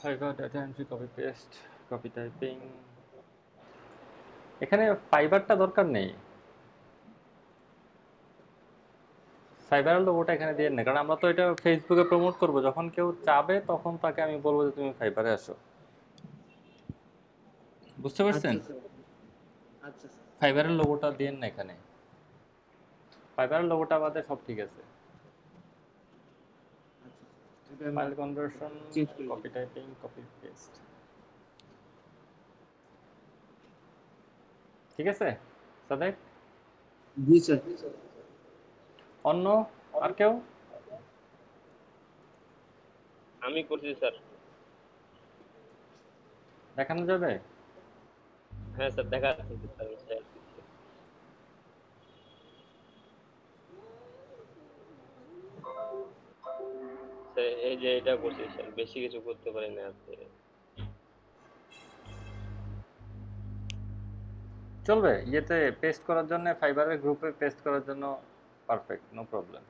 Fibre data entry copy paste copy typing এখানে ফাইবারটা দরকার নেই ফাইবারের লোগোটা এখানে দিয়ে না কারণ আমরা তো এটা ফেসবুকে প্রমোট করব যখন কেউ চাবে তখন তাকে আমি বলবো যে তুমি ফাইবারে আসো বুঝতে পারছেন আচ্ছা স্যার, আচ্ছা স্যার, ফাইবারের লোগোটা দেন না এখানে ফাইবারের লোগোটা বাদে সব ঠিক আছে আচ্ছা স্যার। এটা আমি ফাইল কনভার্সন চেঞ্জ করে কপি দিচ্ছি। টাইপিং কপি পেস্ট ঠিক আছে সাদেক জি স্যার। অন্য আর কেউ আমি করছি স্যার। দেখানো যাবে হ্যাঁ স্যার, দেখা যাচ্ছে স্যার, আমি share দিচ্ছি। স্যার, এই যে এটা করছি স্যার, বেশি কিছু করতে পারি না আজকে। চলবে ইয়েতে পেস্ট করার জন্য ফাইবারের গ্রুপে পেস্ট করার জন্য পারফেক্ট নো প্রবলেম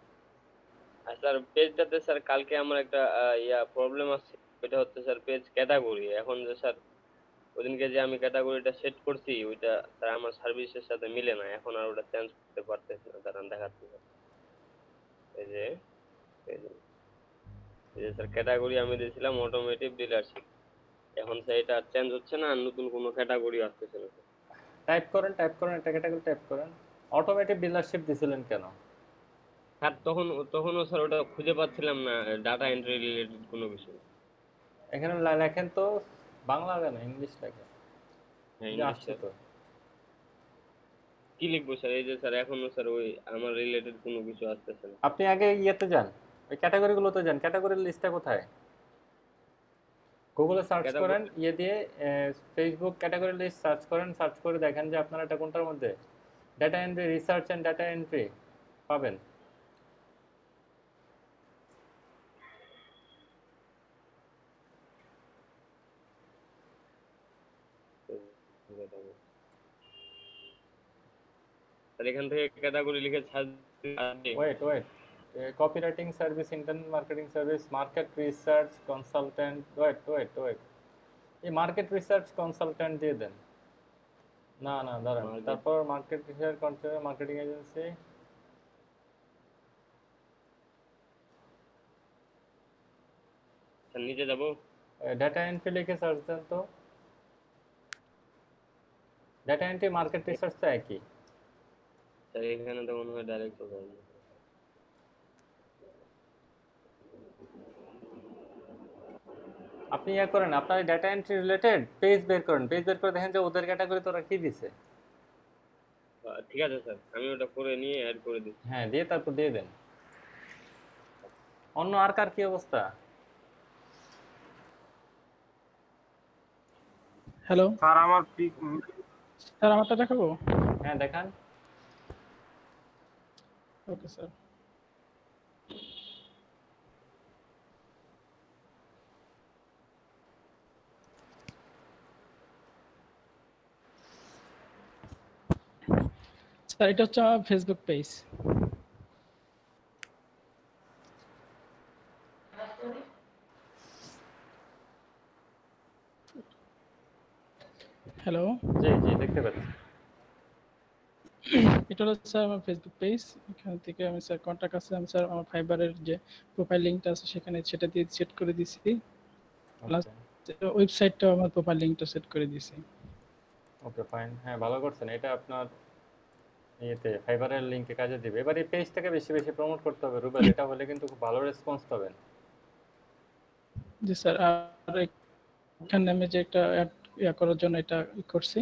আর স্যার পেজটাতে স্যার কালকে আমার একটা প্রবলেম আছে। এটা হচ্ছে স্যার পেজ ক্যাটাগরি। এখন যে স্যার ওদিনকে যে আমি ক্যাটাগরিটা সেট করছি ওইটা স্যার আমার সার্ভিসের সাথে মিলে না। এখন আর ওটা চেঞ্জ করতে পারতেছি না, দাঁড়ান দেখাচ্ছি স্যার। এই যে এই যে এই যে স্যার ক্যাটাগরি আমি দিয়েছিলাম অটোমেটিক ডিলারশিপ। এখন স্যার এটা চেঞ্জ হচ্ছে না, আর নতুন কোনো ক্যাটাগরি আসতেছে না স্যার। টাইপ করেন এটা ক্যাটাগরি টাইপ করেন অটোমেটিক ডিলারশিপ দিছিলেন কেন স্যার তখনও স্যার ওটা খুঁজে পাচ্ছিলাম না, ডাটা এন্ট্রি রিলেটেড কোনো কিছু। এখানে লেখেন তো বাংলা কেন ইংলিশ লেখেন হ্যাঁ, এই যে ইংলিশ আসছে স্যার। তো কি লিখবো স্যার? এই যে স্যার এখনো স্যার ওই আমার রিলেটেড কোনো কিছু আসতেছে না। আপনি আগে ইয়েতে যান ওই ক্যাটাগরিগুলোতে যান ক্যাটাগরির লিস্টটা কোথায় গুগলে সার্চ করেন ক্যাটাগরি ইয়ে দিয়ে ফেসবুক ক্যাটাগরি লিস্ট সার্চ করেন সার্চ করে দেখেন যে আপনার এটা কোনটার মধ্যে data entry research and data entry পাবেন স্যার এখান থেকে ক্যাটাগরি লিখে search wait copywriting service internet marketing service market research consultant wait এই মার্কেট রিসার্চ কনসালটেন্ট দিয়ে দেন না দাঁড়ান মার্কেট তারপর market research marketing agency sir নিচে যাবো। ডাটা এন্ট্রি লিখে সার্চ দেন তো ডাটা এন্ট্রি মার্কেট রিসার্চ তো একই স্যার এখানে তো মনে হয় ডাইরেক্ট চলে যাবে। আপনি ইয়ে করেন আপনার ডাটা এন্ট্রি রিলেটেড পেজ বের করেন পেজ বের করে দেখেন যে ওদের ক্যাটাগরি তোরা কি দিছে ঠিক আছে স্যার, আমি ওটা করে নিয়ে অ্যাড করে দিচ্ছি। হ্যাঁ দিয়ে তারপর দিয়ে দেন অন্য আর কার কি অবস্থা হ্যালো স্যার আমার পিক স্যার, আমারটা দেখাবো? হ্যাঁ দেখান ওকে স্যার। স্যার এটা হচ্ছে আমার ফেসবুক পেজ। হ্যালো, জি দেখতে পাচ্ছি এটা হলো স্যার আমার ফেসবুক পেজ। এখান থেকে আমি স্যার কন্টাক্ট আছে, আমি স্যার আমার ফাইবারের যে প্রোফাইল লিঙ্কটা আছে সেখানে সেটা দিয়ে সেট করে দিছি, প্লাস ওয়েবসাইটটাও আমার প্রোফাইল লিঙ্কটা সেট করে দিছি। ওকে ফাইন হ্যাঁ ভালো করছেন এটা আপনার ইয়েতে ফাইবারের লিংকে কাজে দিবে এবার এই পেজটাকে বেশি বেশি প্রমোট করতে হবে রুবেল এটা হলে কিন্তু খুব ভালো রেসপন্স পাবেন জি স্যার। আর এখানে আমি যে একটা অ্যাড করার জন্য এটা করছি,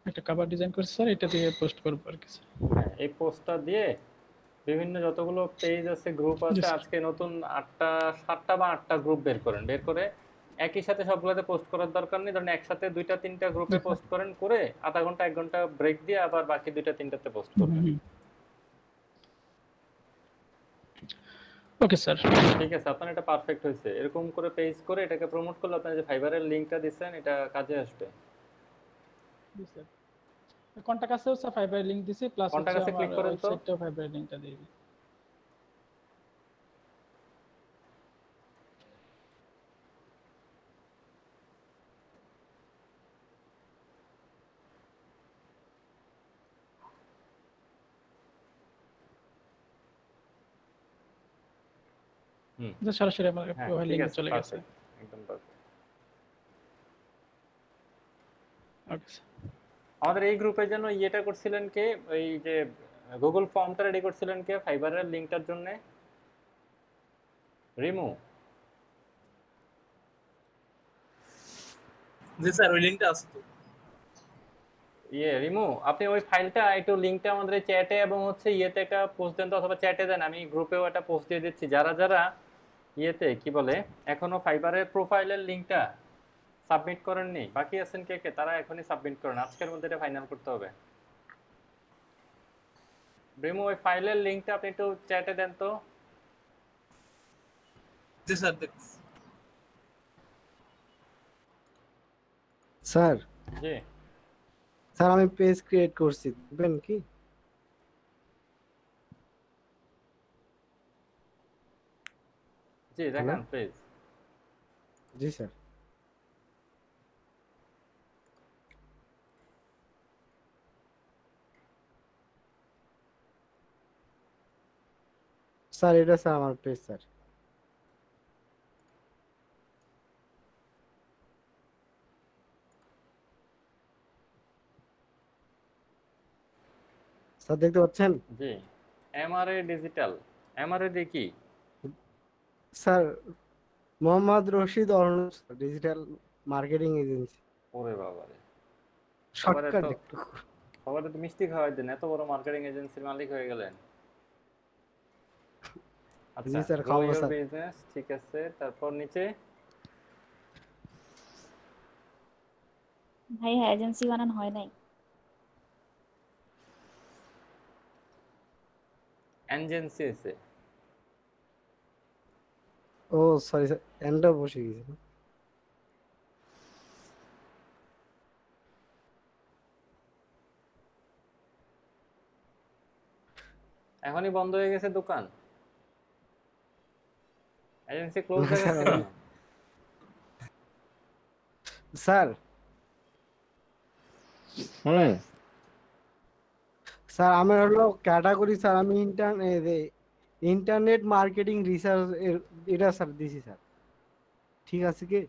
একটা কভার ডিজাইন করছি স্যার, এটা দিয়ে পোস্ট করবো আর কি স্যার। হ্যাঁ এই পোস্টটা দিয়ে বিভিন্ন যতগুলো পেজ আছে গ্রুপ জি আছে স্যার। আজকে নতুন 7টা বা 8টা গ্রুপ বের করেন বের করে একই সাথে সবগুলোতে পোস্ট করার দরকার নেই ধরেন একসাথে 2টা 3টা গ্রুপে জি স্যার। পোস্ট করেন করে আধা ঘন্টা 1 ঘন্টা ব্রেক দিয়ে আবার বাকি 2টা 3টাতে পোস্ট করবেন ওকে স্যার। ঠিক আছে আপনার এটা পারফেক্ট হয়েছে এরকম করে পেজ করে এটাকে প্রমোট করলে আপনার যে ফাইবারের লিংকটা দিচ্ছেন এটা কাজে আসবে জি স্যার। কন্টাক্ট আছে স্যার, ফাইবার লিংক দিছি, প্লাস হচ্ছে কন্টাক্ট আছে আমার ক্লিক করেন তো ওয়েবসাইটটাও ফাইবার লিংকটা দিয়ে দিই। হুম যে সরাসরি আমার হ্যাঁ প্রোফাইল ঠিক লিংকে আছে চলে গেছে। পারফেক্ট একদম পারফেক্ট। Okay sir. আমাদের এই গ্রুপের জন্য ইয়েটা করছিলেন কে, ওই যে গুগল ফর্মটা রেডি করছিলেন কে ফাইবারের লিংকটার জন্য? রিমু? জি স্যার ওই লিংকটা আছে তো। রিমু, আপনি ওই ফাইলটা একটু লিংকটা আমাদের চ্যাটে এবং হচ্ছে ইয়েতে একটা পোস্ট দেন তো, অথবা চ্যাটে দেন, আমি গ্রুপেও একটা পোস্ট দিয়ে দিচ্ছি। যারা যারা ইয়েতে কি বলে এখনো ফাইবারের প্রোফাইলের লিংকটা সাবমিট করেননি, বাকি আছেন কে কে, তারা এখনই সাবমিট করেন, আজকের মধ্যে এটা ফাইনাল করতে হবে। রিমু ওই ফাইলের লিংকটা আপনি একটু চ্যাটে দেন তো। জি স্যার দেখছি। স্যার জি স্যার আমি পেজ ক্রিয়েট করছি, দেখবেন কি? জি দেখান প্লিজ। G sir. স্যার এটা স্যার আমার পেজ স্যার। স্যার দেখতে পাচ্ছেন? জি এমআরএ ডিজিটাল, এমআরএ দিয়ে কি? Sir Mohammad Rashid Arnab digital marketing agency. ওরে বাবা রে, শর্টকাট একটু। সবার তো মিষ্টি খাওয়াই দেন, এত বড় মার্কেটিং এজেন্সির মালিক হয়ে গেলেন। আচ্ছা জি স্যার গ্রো খাওয়াবো ইওর স্যার। বিজনেস, ঠিক আছে, তারপর নিচে ভাইয়া এজেন্সি বানানো হয় নাই। এনজেন্সি আছে। ও সরি স্যার, এন্ডটা বসে গেছে। এখনই বন্ধ হয়ে গেছে দোকান, এজেন্সি ক্লোজ না হয়ে স্যার, গেছে কেন? স্যার হুম স্যার আমার হলো ক্যাটাগরি স্যার, আমি ইন্টারনেট মার্কেটিং রিসার্চ এটা স্যার দিছি স্যার, ঠিক আছে কি?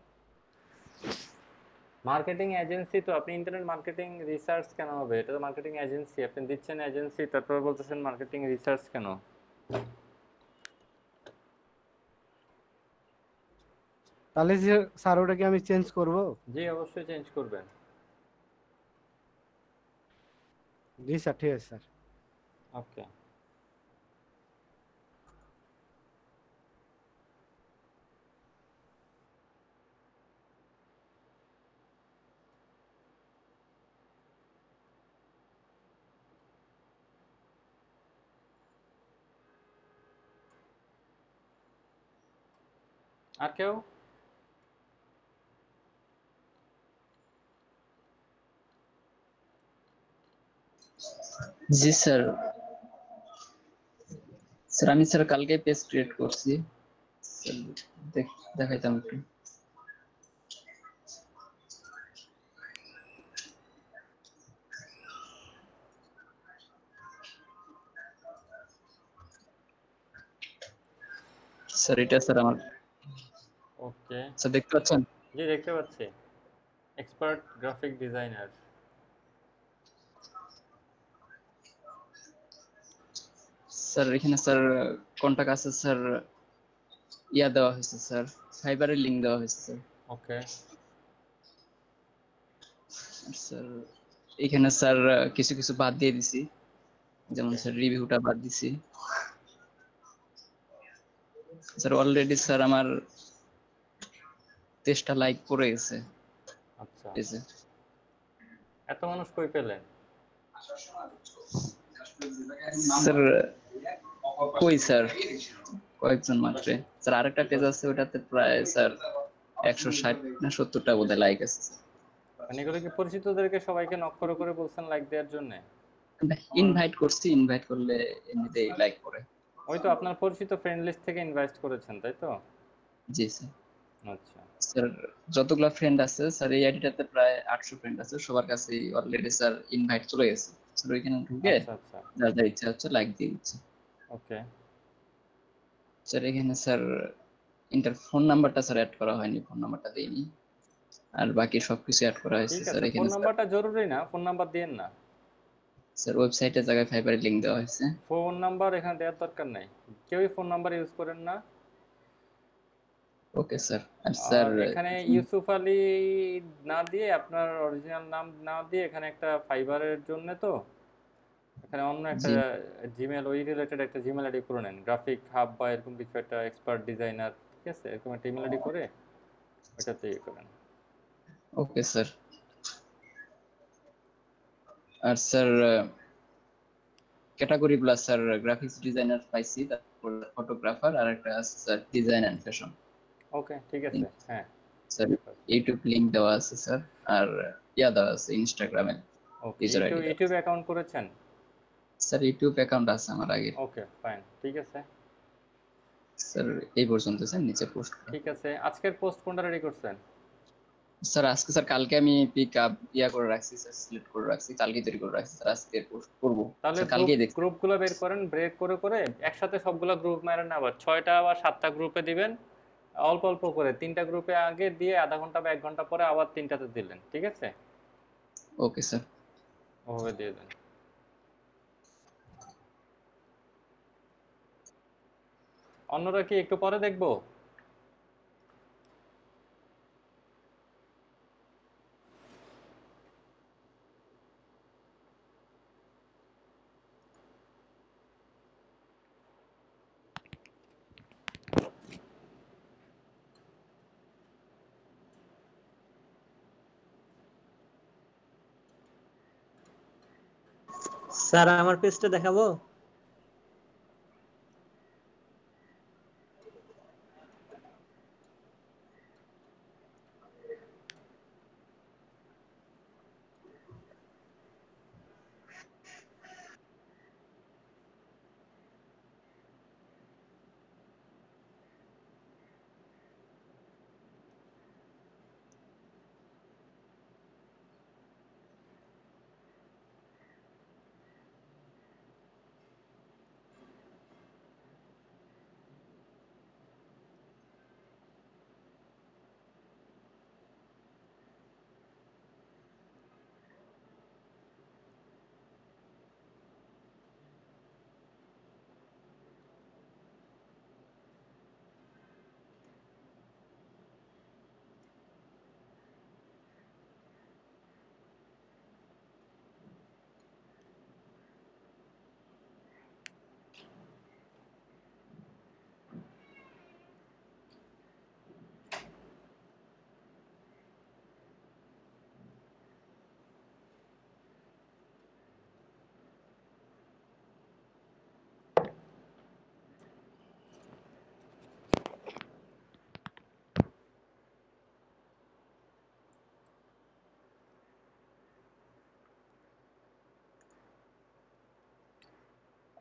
মার্কেটিং এজেন্সি তো, আপনি ইন্টারনেট মার্কেটিং রিসার্চ কেন হবে? এটা তো মার্কেটিং এজেন্সি, আপনি দিচ্ছেন এজেন্সি তারপর বলতেছেন মার্কেটিং রিসার্চ কেন? তাহলে স্যার ওটাকে আমি চেঞ্জ করব? জি অবশ্যই চেঞ্জ করবেন। জি স্যার ঠিক আছে স্যার। ওকে আর কেউ? জি স্যার। স্যার আমি স্যার কালকে পেজ ক্রিয়েট করছি স্যার, দেখাইতাম একটু। স্যার এটা স্যার আমার, ওকে স্যার দেখতে পাচ্ছেন? জি দেখতে পাচ্ছি, এক্সপার্ট গ্রাফিক ডিজাইনার। স্যার এখানে স্যার কন্টাক্ট আছে স্যার, ইয়া দেওয়া হয়েছে স্যার, ফাইবারের লিংক দেওয়া হয়েছে স্যার। ওকে স্যার এখানে স্যার কিছু কিছু বাদ দিয়ে দিছি, যেমন স্যার রিভিউটা বাদ দিছি স্যার। অলরেডি স্যার আমার 23টা লাইক পড়ে গেছে। আচ্ছা এই যে এত মানুষ কই পেলেন? স্যার কই স্যার কয়েকজন মাত্র স্যার। আরেকটা পেজ আছে ওটাতে প্রায় স্যার 160 না 70টা বোধহয় লাইক আছে স্যার। মানে এগুলো কি পরিচিতদেরকে সবাইকে নক করে করে বলছেন লাইক দেওয়ার জন্য? ইনভাইট করছি, ইনভাইট করলে এমনিতেই লাইক করে। ওই তো আপনার পরিচিত ফ্রেন্ড লিস্ট থেকে ইনভাইট করেছেন তাই তো? জি স্যার। আচ্ছা স্যার যতগুলা ফ্রেন্ড আছে স্যার এই আইডিটাতে প্রায় 800 ফ্রেন্ড আছে, সবার কাছে অলরেডি স্যার ইনভাইট চলে গেছে স্যার। ওইখানে ঢুকে আচ্ছা আচ্ছা যার যা ইচ্ছা হচ্ছে লাইক দিয়ে দিচ্ছে ওকে স্যার। এখানে স্যার ইন্টার ফোন নাম্বারটা স্যার অ্যাড করা হয়নি, ফোন নাম্বারটা দেইনি, আর বাকি সবকিছু অ্যাড করা হয়েছে ঠিক স্যার আছে, ফোন এখানে। স্যার নাম্বারটা জরুরি না, ফোন নাম্বার দিয়েন না। স্যার ওয়েবসাইটের জায়গায় ফাইবারের লিংক দেওয়া হয়েছে। ফোন নাম্বার এখানে দেওয়ার দরকার নেই, কেউই ফোন নাম্বার ইউজ করেন না। ওকে স্যার। আর স্যার আর এখানে ইউসুফ আলী না দিয়ে, আপনার অরিজিনাল নাম না দিয়ে, এখানে একটা ফাইবারের জন্য তো এখানে অন্য একটা জি জিমেল, ওই রিলেটেড একটা জিমেল আইডি করে নেন, গ্রাফিক হাব বা এরকম কিছু একটা, এক্সপার্ট ডিজাইনার, ঠিক আছে, এরকম একটা ইমেল আইডি করে ওইটাতে ইয়ে করেন। Okay sir. আর স্যার ক্যাটাগরি গুলা স্যার গ্রাফিক্স ডিজাইনার পাইছি, তারপর ফটোগ্রাফার, আর একটা আছে sir design and fashion. Okay, ঠিক আছে, হ্যাঁ। স্যার ইউটিউব লিংক দেওয়া আছে স্যার, আর ইয়া দেওয়া আছে ইনস্টাগ্রামে ওকে, ইউজার আইডি দেওয়া ইউটিউব আছে। অ্যাকাউন্ট করেছেন? স্যার ইউটিউব অ্যাকাউন্ট আছে আমার আগে। ওকে, ফাইন, ঠিক আছে। স্যার এই পর্যন্ত স্যার, নিচে পোস্ট। ঠিক আছে, আজকের পোস্ট কোনটা রেডি করছেন? স্যার আজকে স্যার, কালকে আমি পিক আপ ইয়া করে রাখছি স্যার, সিলেক্ট করে রাখছি, কালকে তৈরি করে রাখছি স্যার, আজকে পোস্ট করব তাহলে স্যার, কালকেই দেখছি। গ্রুপগুলো বের করেন, ব্রেক করে করে একসাথে সবগুলো গ্রুপ মারেন না, আবার 6টা বা 7টা গ্রুপে দিবেন, অল্প অল্প করে 3টা গ্রুপে আগে দিয়ে আধা ঘন্টা বা 1 ঘন্টা পরে আবার 3টাতে দিলেন, ঠিক আছে, ওকে স্যার। ওভাবে দিয়ে দেন। অন্যরা কি একটু পরে দেখবো? স্যার আমার পেজটা দেখাবো?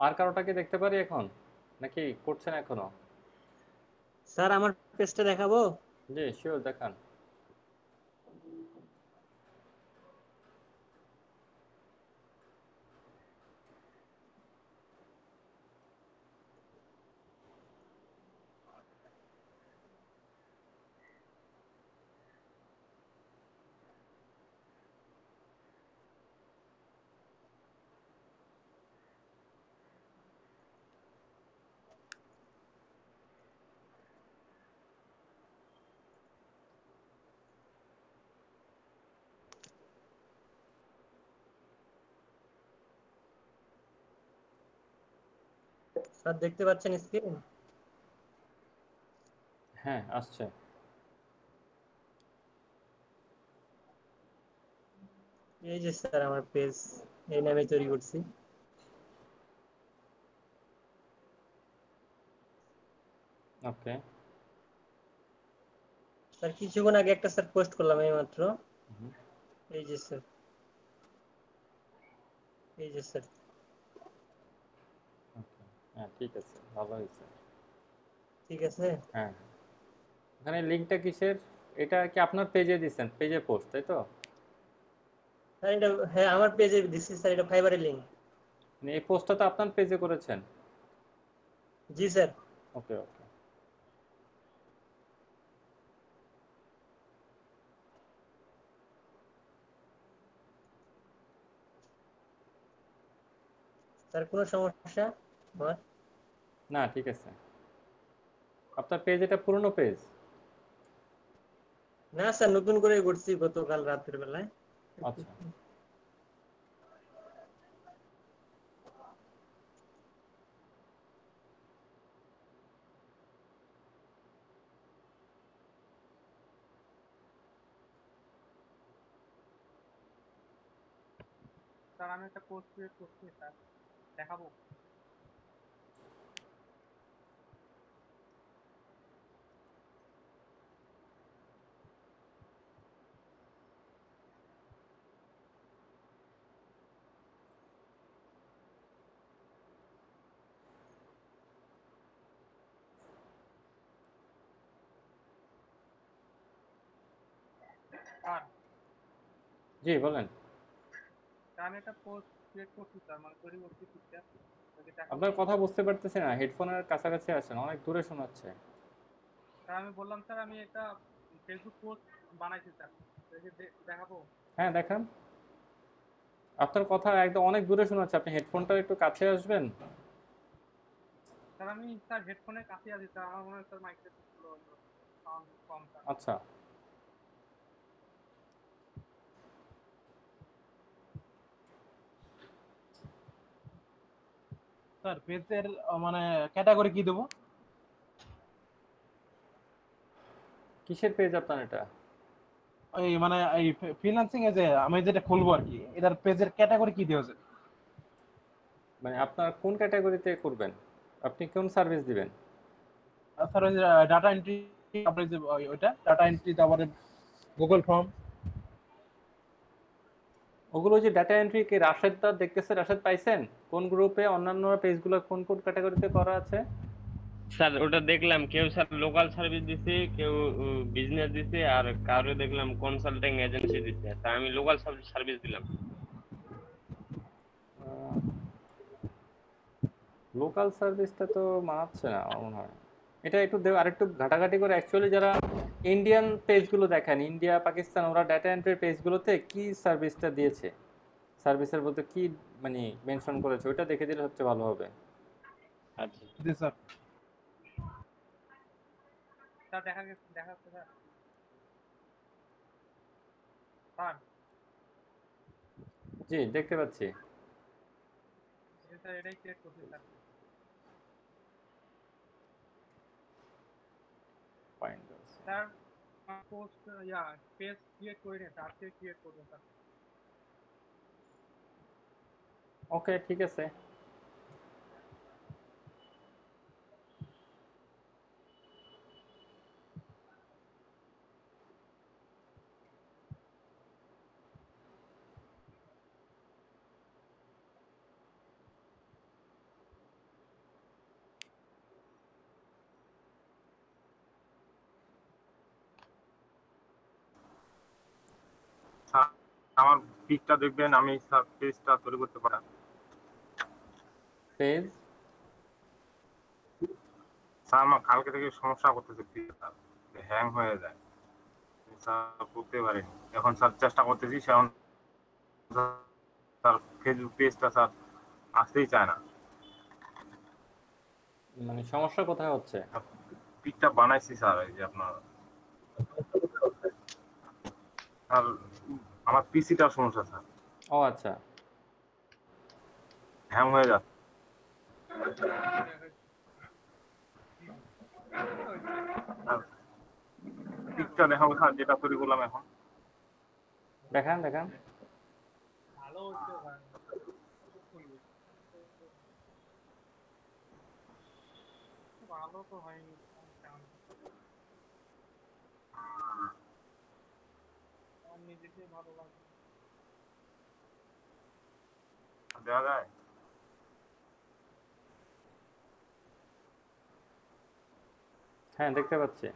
আর কারোটা কি দেখতে পারি এখন, নাকি করছেন এখনো? স্যার আমার পেজটা দেখাবো? জি, শিওর, দেখান। স্যার দেখতে পাচ্ছেন স্ক্রিন? হ্যাঁ, আসছে। এই যে স্যার আমার পেজ, এই নামে তৈরি করছি। ওকে। স্যার কিছুক্ষণ আগে একটা স্যার পোস্ট করলাম এই মাত্র। এই যে স্যার, এই যে স্যার। ওকে, হ্যাঁ, ঠিক আছে, ভালো হয়েছে। ঠিক আছে হ্যাঁ, এখানে লিঙ্কটা কিসের? এটা কি আপনার পেজে দিচ্ছেন, পেজে পোস্ট, তাই তো? স্যার, এটা হ্যাঁ আমার পেজে দিচ্ছি স্যার, এটা ফাইবারের লিংক। মানে এই পোস্টটা তো আপনার পেজে করেছেন? জি স্যার। ওকে ওকে। স্যার কোনো সমস্যা আমার? না ঠিক আছে। আপনার পেজ এটা পুরনো পেজ? না স্যার, নতুন করে করছি গতকাল রাতের বেলায়। আচ্ছা স্যার আমি একটা কোর্স ক্রিয়েট করছি স্যার, দেখাবো? স্যার জি বলেন। আমি একটা পোস্ট ক্রিয়েট করছি স্যার, মানে তৈরি করছি পিকচার, দেখাবো? আপনার কথা বুঝতে পারতেছি না, হেডফোনের কাছাকাছি আছেন, অনেক দূরে শোনাচ্ছে। স্যার আমি বললাম স্যার আমি একটা ফেসবুক পোস্ট বানাইছি স্যার, দেখাবো? হ্যাঁ দেখান। আপনার কথা একদম অনেক দূরে শোনাচ্ছে, আপনি হেডফোনটা একটু কাছে আসবেন। স্যার আমি স্যার হেডফোনের কাছে আছি স্যার, আমার মনে হয় স্যার মাইকটা একটু স্লো হলো, সাউন্ড কম স্যার। আচ্ছা স্যার পেজের মানে ক্যাটাগরি কি দেবো? কিসের পেজ আপনার এটা? এই মানে এই ফ্রিল্যান্সিং এ যে আমি যেটা খুলবো আর কি, এটার পেজের ক্যাটাগরি কি দেওয়া যায়? মানে আপনার কোন ক্যাটাগরিতে করবেন, আপনি কোন সার্ভিস দিবেন? স্যার ওই ডাটা এন্ট্রি, তারপরে যে ওইটা ডাটা এন্ট্রি, তারপরে গুগল ফর্ম। ওগুলো যে ডাটা এন্ট্রি কি রাশেদটা দেখতেছে, রাশেদ পাইছেন কোন গ্রুপে অন্যান্য পেজগুলো কোন কোন ক্যাটাগরিতে করা আছে? স্যার ওটা দেখলাম, কেউ স্যার লোকাল সার্ভিস দিছে, কেউ বিজনেস দিছে, আর কারো দেখলাম কনসাল্টিং এজেন্সি দিছে। তা আমি লোকাল সার্ভিস দিলাম। লোকাল সার্ভিসটা তো মানাচ্ছে না আমার মনে হয়। এটা একটু আরেকটু ঘাটাঘাটি করে, অ্যাকচুয়ালি যারা ইন্ডিয়ান পেজগুলো দেখেন, ইন্ডিয়া পাকিস্তান, ওরা ডাটা এন্ট্রি পেজগুলোতে কি সার্ভিসটা দিয়েছে, সার্ভিসের বলতে কি মানে মেনশন করেছে, ওইটা দেখে দিলে হচ্ছে ভালো হবে। আচ্ছা জি স্যার। স্যার দেখাচ্ছে স্যার। স্যার জি দেখতে পাচ্ছি। স্যার এটাই ক্রিয়েট করছি sir. Sir post page create করে নিন স্যার, আজকে ক্রিয়েট করবেন স্যার। ওকে ঠিক আছে। আমার পিকটা দেখবেন, আমি পেজটা তৈরি করতে পারি। পেজ স্যার আমার কালকে থেকে সমস্যা করতেছে, পিকটা হ্যাং হয়ে যায় স্যার, করতে পারিনি। এখন স্যার চেষ্টা করতেছি, সেখন স্যার ফেসবুক পেজটা স্যার আসতেই চায় না। মানে সমস্যা কোথায় হচ্ছে? পিকটা বানাইছি স্যার, এই যে আপনার স্যার আমার পিসিটার সমস্যা স্যার, ও আচ্ছা হ্যাং হয়ে যাচ্ছে। পিকটা দেখাবো স্যার, যেটা তৈরি করলাম এখন। দেখান দেখান। ভালো হচ্ছে ভাই, ভালো তো হয়নি, আমার নিজেকে ভালো লাগে। দেখা যায় হ্যাঁ দেখতে পাচ্ছি।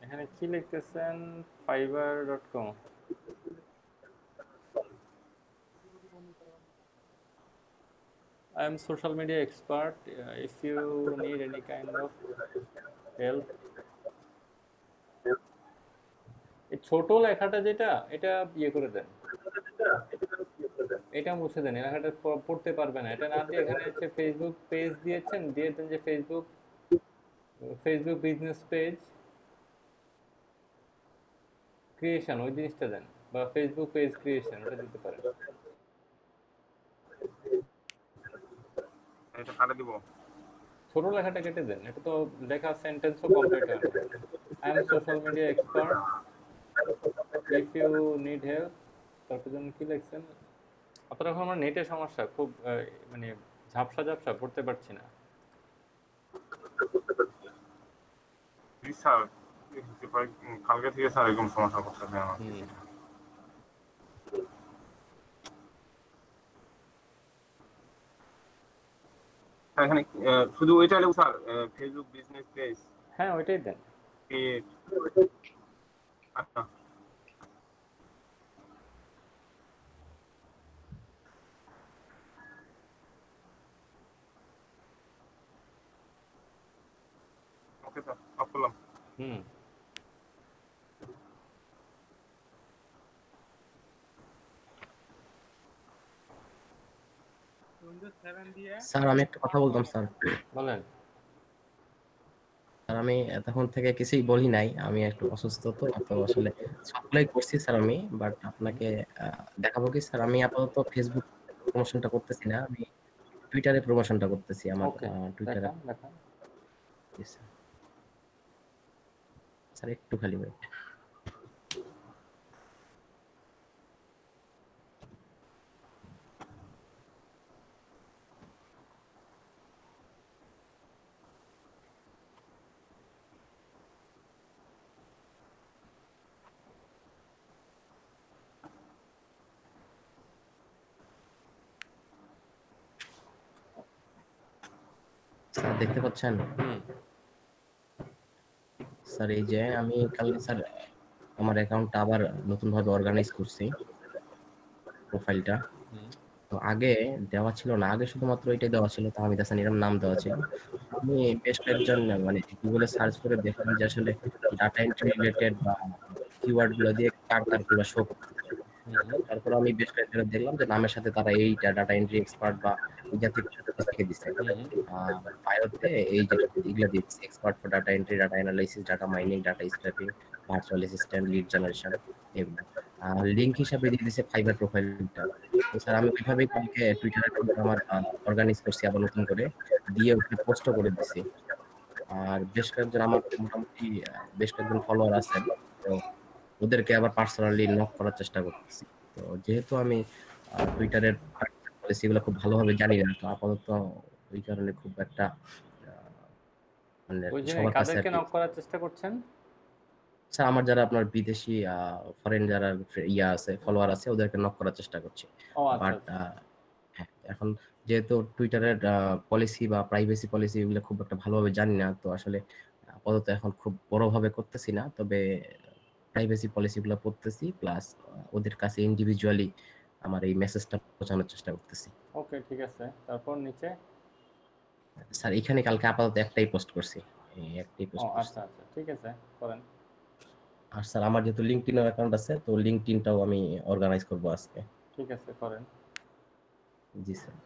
এখানে কি লিখতেছেন, fiverr.com? I am social media expert. If you need any kind of help, এই ছোট লেখাটা যেটা এটা ইয়ে করে দেন, এটা মুছে দেন, এই লেখাটা পড়তে পারবে না। এটা না দিয়ে এখানে হচ্ছে ফেসবুক পেজ দিয়েছেন, দিয়ে দেন যে Facebook Facebook business page creation, ওই জিনিসটা দেন, বা ফেসবুক পেজ ক্রিয়েশন ওটা দিতে পারেন। এটা কাটে দিব। ছোট লেখাটা কেটে দেন, এটা তো লেখা সেন্টেন্সও কমপ্লিট হয় না। I am social media expert, if you need help, তারপর যেন কি লিখছেন। আপনার এখন আমার নেটের সমস্যা খুব, মানে ঝাপসা ঝাপসা পড়তে পারছি না। জি স্যার, কালকে থেকে স্যার এরকম সমস্যা করতেছে আমার। এখানে শুধু ওইটা লেখো স্যার, ফেসবুক বিজনেস পেজ। হ্যাঁ ওইটাই দেন। আচ্ছা ওকে স্যার, অফ করলাম। স্যার আমি একটা কথা বলতাম স্যার। বলেন। স্যার আমি এতক্ষণ থেকে কিছুই বলি নাই, আমি একটু অসুস্থ, তো তো আসলে সবগুলাই করছি স্যার আমি, বাট আপনাকে দেখাবো কি স্যার, আমি আপাতত ফেসবুক প্রমোশনটা করতেছি না, আমি টুইটারে প্রমোশনটা করতেছি আমার টুইটারে। দেখান স্যার একটু খালি ওয়েট। স্যার দেখতে পাচ্ছেন? স্যার এই যে আমি কালকে স্যার আমার অ্যাকাউন্টটা আবার নতুন ভাবে অর্গানাইজ করছি, প্রোফাইলটা। তো আগে দেওয়া ছিল না, আগে শুধুমাত্র এটাই দেওয়া ছিল, তাহমিদ হাসান এরকম নাম দেওয়া ছিল। আমি বেশ কয়েকজন মানে গুগলে সার্চ করে দেখলাম যে আসলে ডাটা এন্ট্রি রিলেটেড বা কিওয়ার্ড গুলো দিয়ে কার গুলো শো করতেছে। তারপর আমি বেশ কয়েকজন দেখলাম যে নামের সাথে তারা এইটা ডাটা এন্ট্রি এক্সপার্ট বা এই জাতীয় লিখে দিচ্ছে। বায়োতে এই যে এগুলো দিচ্ছে, expert for data entry, data analysis, data mining, data scraping, virtual assistant, lead generation, এগুলো। লিংক হিসাবে দিয়ে দিচ্ছে ফাইবার প্রোফাইলটা। তো স্যার আমি ওইভাবেই কালকে টুইটারে আমার অর্গানাইজ করছি আবার নতুন করে, দিয়ে ওখানে পোস্টও করে দিছি। আর বেশ কয়েকজন আমার মোটামুটি বেশ কয়েকজন ফলোয়ার আছেন, তো ওদেরকে আবার পার্সোনালি নক করার চেষ্টা করতেছি। তো যেহেতু আমি টুইটারের পলিসিগুলো খুব ভালোভাবে জানি না, তো আপাতত ওই কারণে খুব একটা মানে সবার কাছে আর কাদেরকে কি। নক করার চেষ্টা করছেন? স্যার আমার যারা আপনার বিদেশি ফরেন যারা ইয়া আছে, ফলোয়ার আছে, ওদেরকে নক করার চেষ্টা করছি। বাট এখন যেহেতু টুইটারের পলিসি বা প্রাইভেসি পলিসি এগুলো খুব একটা ভালোভাবে জানি না, তো আসলে আপাতত এখন খুব বড়ভাবে করতেছি না, তবে প্রাইভেসি পলিসিগুলো পড়তেছি, প্লাস ওদের কাছে ইন্ডিভিজুয়ালি আমার এই মেসেজটা পৌঁছানোর চেষ্টা করতেছি। ওকে ঠিক আছে, তারপর নিচে। স্যার এখানে কালকে আপাতত একটাই পোস্ট করছি, একটাই পোস্ট করছি। আচ্ছা আচ্ছা ঠিক আছে, করেন। আর স্যার আমার যেহেতু লিঙ্কডইনের অ্যাকাউন্ট আছে, তো লিঙ্কডইনটাও আমি অর্গানাইজ করব আজকে। ঠিক আছে করেন। জি স্যার।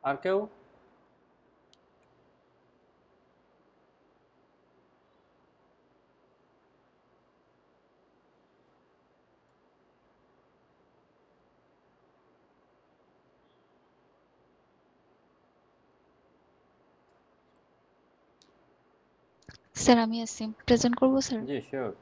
আর কেউ? স্যার আমি আছি, প্রেজেন্ট করব স্যার? জি শিওর।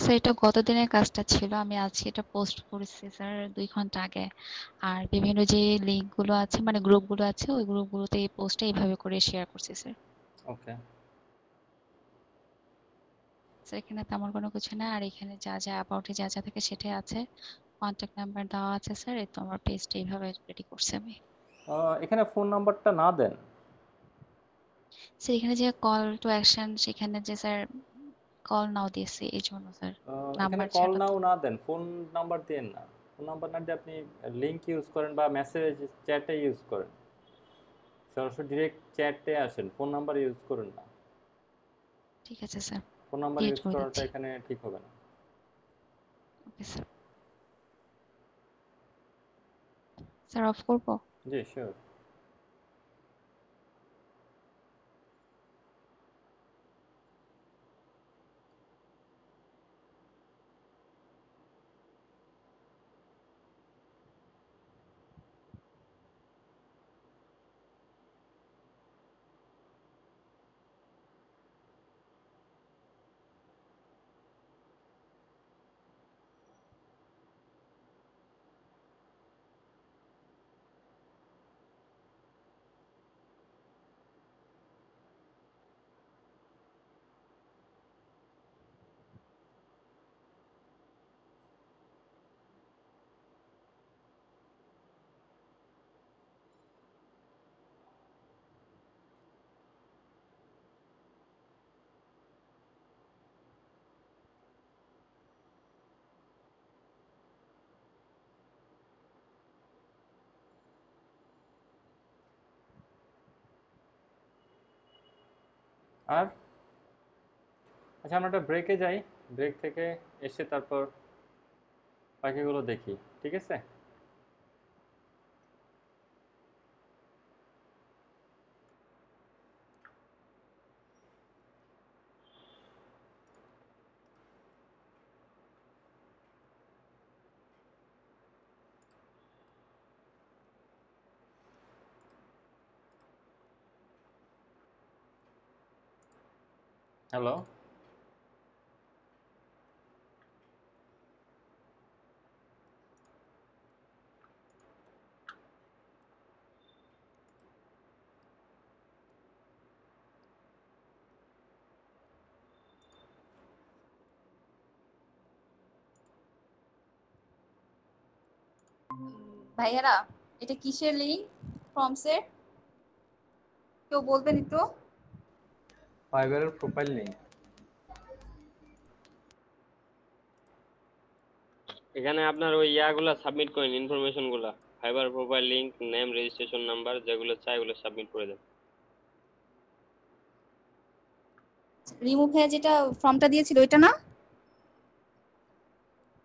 স্যার এটা গত দিনের কাজটা ছিল, আমি আজকে এটা পোস্ট করেছি স্যার 2 ঘন্টা আগে। আর বিভিন্ন যে লিঙ্ক গুলো আছে মানে গ্রুপ গুলো আছে ওই গ্রুপগুলোতে এই পোস্টটা এইভাবে করে শেয়ার করছি স্যার। ওকে। স্যার এখানে তেমন কোনো কিছু না, আর এখানে যা যা অ্যাবাউটে যা যা থাকে সেটাই আছে, কন্ট্যাক্ট নাম্বার দেওয়া আছে স্যার। এই তো আমার পেজটা এইভাবে রেডি করছি আমি। এখানে ফোন নাম্বারটা না দেন। স্যার এখানে যে কল টু অ্যাকশন সেখানে যে স্যার কল নাও দিয়েছি এই জন্য স্যার এখানে নাম্বার কল ছাড়া। নাও না দেন, ফোন নাম্বার দেন না। ফোন নাম্বার না দিয়ে আপনি লিংক ইউজ করেন বা মেসেজ চ্যাটে ইউজ করেন, সরাসরি ডিরেক্ট চ্যাটে আসেন, ফোন নাম্বার ইউজ করেন না। ঠিক আছে sir, phone number create use করে করাটা দিচ্ছি। এখানে ঠিক হবে না। Okay sir. স্যার অফ করবো? জি শিওর। আর আচ্ছা আমরা একটা ব্রেকে যাই, ব্রেক থেকে এসে তারপর বাকিগুলো দেখি, ঠিক আছে? হ্যালো। ভাইয়ারা, এটা কিসের লিঙ্ক ফর্মসের? কেউ বলবেন একটু? ফাইবারের প্রোফাইল লিংক। এখানে আপনার ওই ইয়াগুলা সাবমিট করেন, ইনফরমেশন গুলা, fibre profile link, name, registration number, যেগুলো চাই ওগুলো সাবমিট করে দেন। রিমুভ হয়ে যেটা ফর্মটা দিয়েছিল ওইটা না?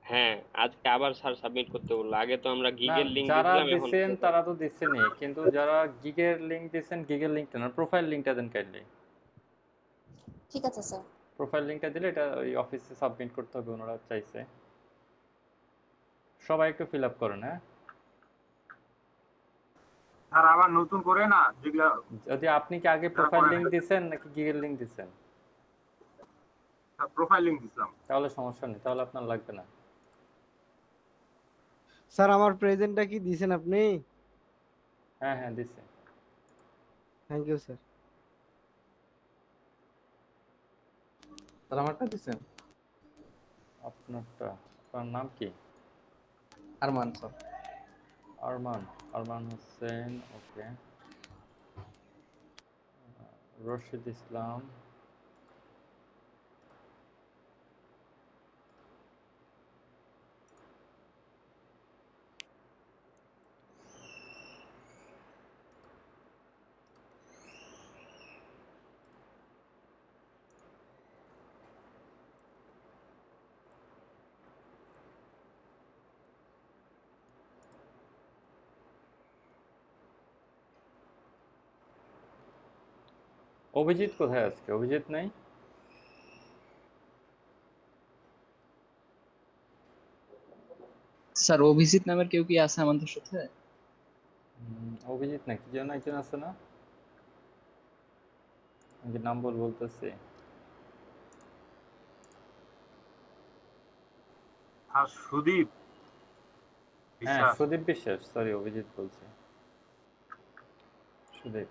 হ্যাঁ, আজকে আবার স্যার সাবমিট করতে বললো। আগে তো আমরা না, গিগের লিংক যারা দিয়েছিলাম, এখন দিছেন তারা তো দিচ্ছেনই, কিন্তু যারা গিগের লিংক দিছেন, গিগের লিংকটা না, প্রোফাইল লিংকটা দেন কাইন্ডলি। ঠিক আছে স্যার। প্রোফাইল লিংকটা দিলে এটা ওই অফিসে সাবমিট করতে হবে, ওনারা চাইছে। সবাই একটু ফিল আপ করেন, হ্যাঁ? আর আবার নতুন করে না যেগুলা যদি আপনি কি আগে প্রোফাইল লিংক দিছেন নাকি গিগের লিংক দিছেন? প্রোফাইল লিংক দিছিলাম। তাহলে সমস্যা নেই, তাহলে আপনার লাগবে না। স্যার আমার প্রেজেন্টটা কি দিছেন আপনি? হ্যাঁ হ্যাঁ দিছে। Thank you sir. স্যার আমারটা দিছেন? আপনারটা, আপনার নাম কি? আরমান স্যার। আরমান, আরমান হোসেন, ওকে। রশিদ ইসলাম, অভিজিৎ কোথায় আজকে? অভিজিৎ নাই? স্যার অভিজিৎ নামের কেউ কি আছে আমাদের সাথে? অভিজিৎ না, কি যেন একজন আছে না, আমি কি নাম বলতেছি? স্যার সুদীপ হ্যাঁ বিশ্বাস। সুদীপ বিশ্বাস, সরি অভিজিৎ বলছি, সুদীপ।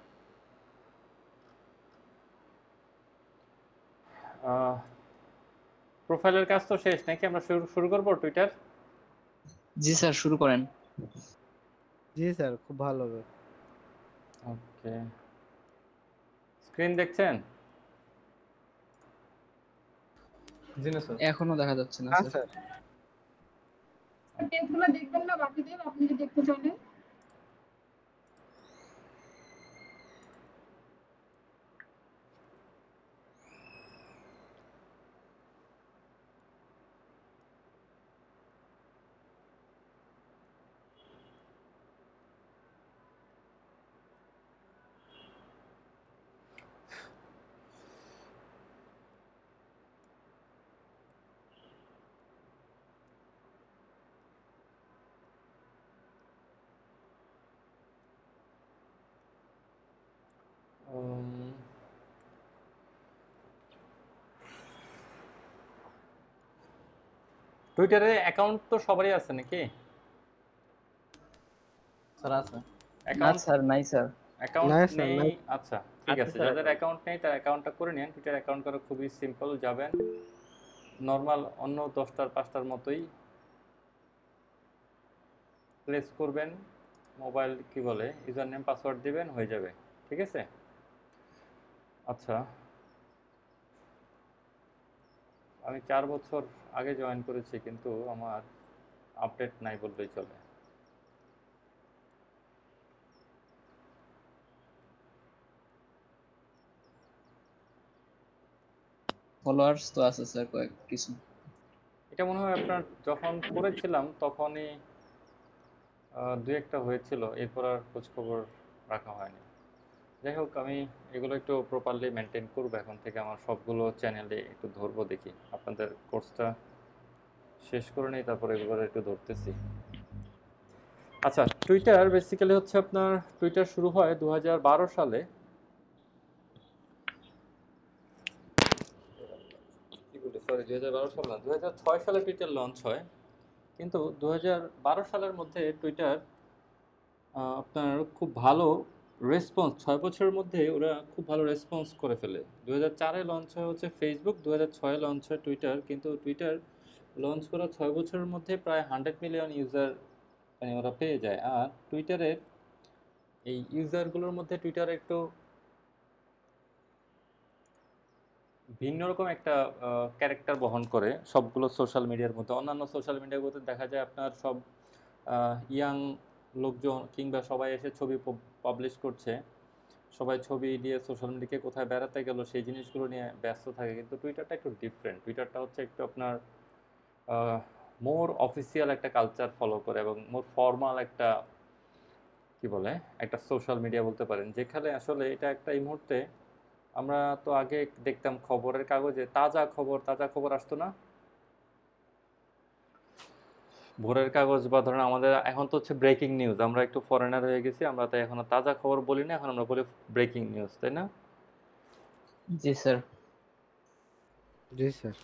প্রোফাইলের কাজ তো শেষ নাকি, আমরা শুরু করবো টুইটার? জি স্যার, শুরু করেন। জি স্যার, খুব ভালো হবে। ওকে, স্ক্রিন দেখছেন? জি না স্যার। এখনো দেখা যাচ্ছে না হ্যাঁ স্যার। স্যার। টেস্টগুলো দেখবেন না বাকিদের, আপনি যদি দেখতে চাইলেন। টুইটারে অ্যাকাউন্ট তো সবারই আছে নাকি? স্যার আছে। না অ্যাকাউন্ট স্যার, নাই স্যার। অ্যাকাউন্ট নাই স্যার, নেই? নাই। আচ্ছা ঠিক আছে আছে, স্যার যাদের account। অ্যাকাউন্ট নেই তার অ্যাকাউন্টটা করে নিন। টুইটার অ্যাকাউন্ট করা খুবই সিম্পল, যাবেন নর্মাল অন্য 10টার 5টার মতোই প্লেস করবেন, মোবাইল কি বলে ইউজার নেম পাসওয়ার্ড দিবেন, হয়ে যাবে, ঠিক আছে? আচ্ছা, আমি 4 বছর আগে জয়েন করেছি কিন্তু আমার আপডেট নাই বললেই চলে। ফলোয়ার্স তো আছে স্যার কয়েক কিছু। এটা মনে হয় আপনার যখন করেছিলাম তখনই দুই একটা হয়েছিল, এরপর আর খোঁজখবর রাখা হয়নি। যাই হোক, আমি এগুলো একটু প্রপারলি মেনটেন করবো এখন থেকে, আমার সবগুলো চ্যানেলে একটু ধরবো, দেখি আপনাদের কোর্সটা শেষ করে নিই তারপর এগুলো একটু ধরতেছি। আচ্ছা, টুইটার বেসিক্যালি হচ্ছে আপনার, টুইটার শুরু হয় 2012 সালে। সরি 2012 সাল না, 2006 সালে টুইটার লঞ্চ হয়, কিন্তু 2012 সালের মধ্যে টুইটার আপনার খুব ভালো রেসপন্স, 6 বছরের মধ্যে ওরা খুব ভালো রেসপন্স করে ফেলে। 2004-এ লঞ্চ হয় হচ্ছে ফেসবুক, 2006-এ লঞ্চ হয় টুইটার, কিন্তু টুইটার লঞ্চ করা 6 বছরের মধ্যে প্রায় 100 মিলিয়ন ইউজার মানে ওরা পেয়ে যায়। আর টুইটারের এই ইউজারগুলোর মধ্যে টুইটার একটু ভিন্ন রকম একটা ক্যারেক্টার বহন করে সবগুলো সোশ্যাল মিডিয়ার মধ্যে। অন্যান্য সোশ্যাল মিডিয়াগুলোতে দেখা যায় আপনার সব ইয়াং লোকজন কিংবা সবাই এসে ছবি পাবলিশ করছে, সবাই ছবি দিয়ে সোশ্যাল মিডিয়াকে কোথায় বেড়াতে গেল সেই জিনিসগুলো নিয়ে ব্যস্ত থাকে, কিন্তু টুইটারটা একটু ডিফারেন্ট। টুইটারটা হচ্ছে একটু আপনার মোর অফিসিয়াল একটা কালচার ফলো করে এবং মোর ফর্মাল একটা কি বলে একটা সোশ্যাল মিডিয়া বলতে পারেন, যেখানে আসলে এটা একটা এই মুহূর্তে আমরা তো আগে দেখতাম খবরের কাগজে তাজা খবর আসতো না ভোরের কাগজ, বা ধরেন আমাদের এখন তো হচ্ছে ব্রেকিং নিউজ, আমরা একটু ফরেনার হয়ে গেছি, আমরা তাই এখন আর তাজা খবর বলি না, এখন আমরা বলি ব্রেকিং নিউজ, তাই না? জি স্যার। জি স্যার।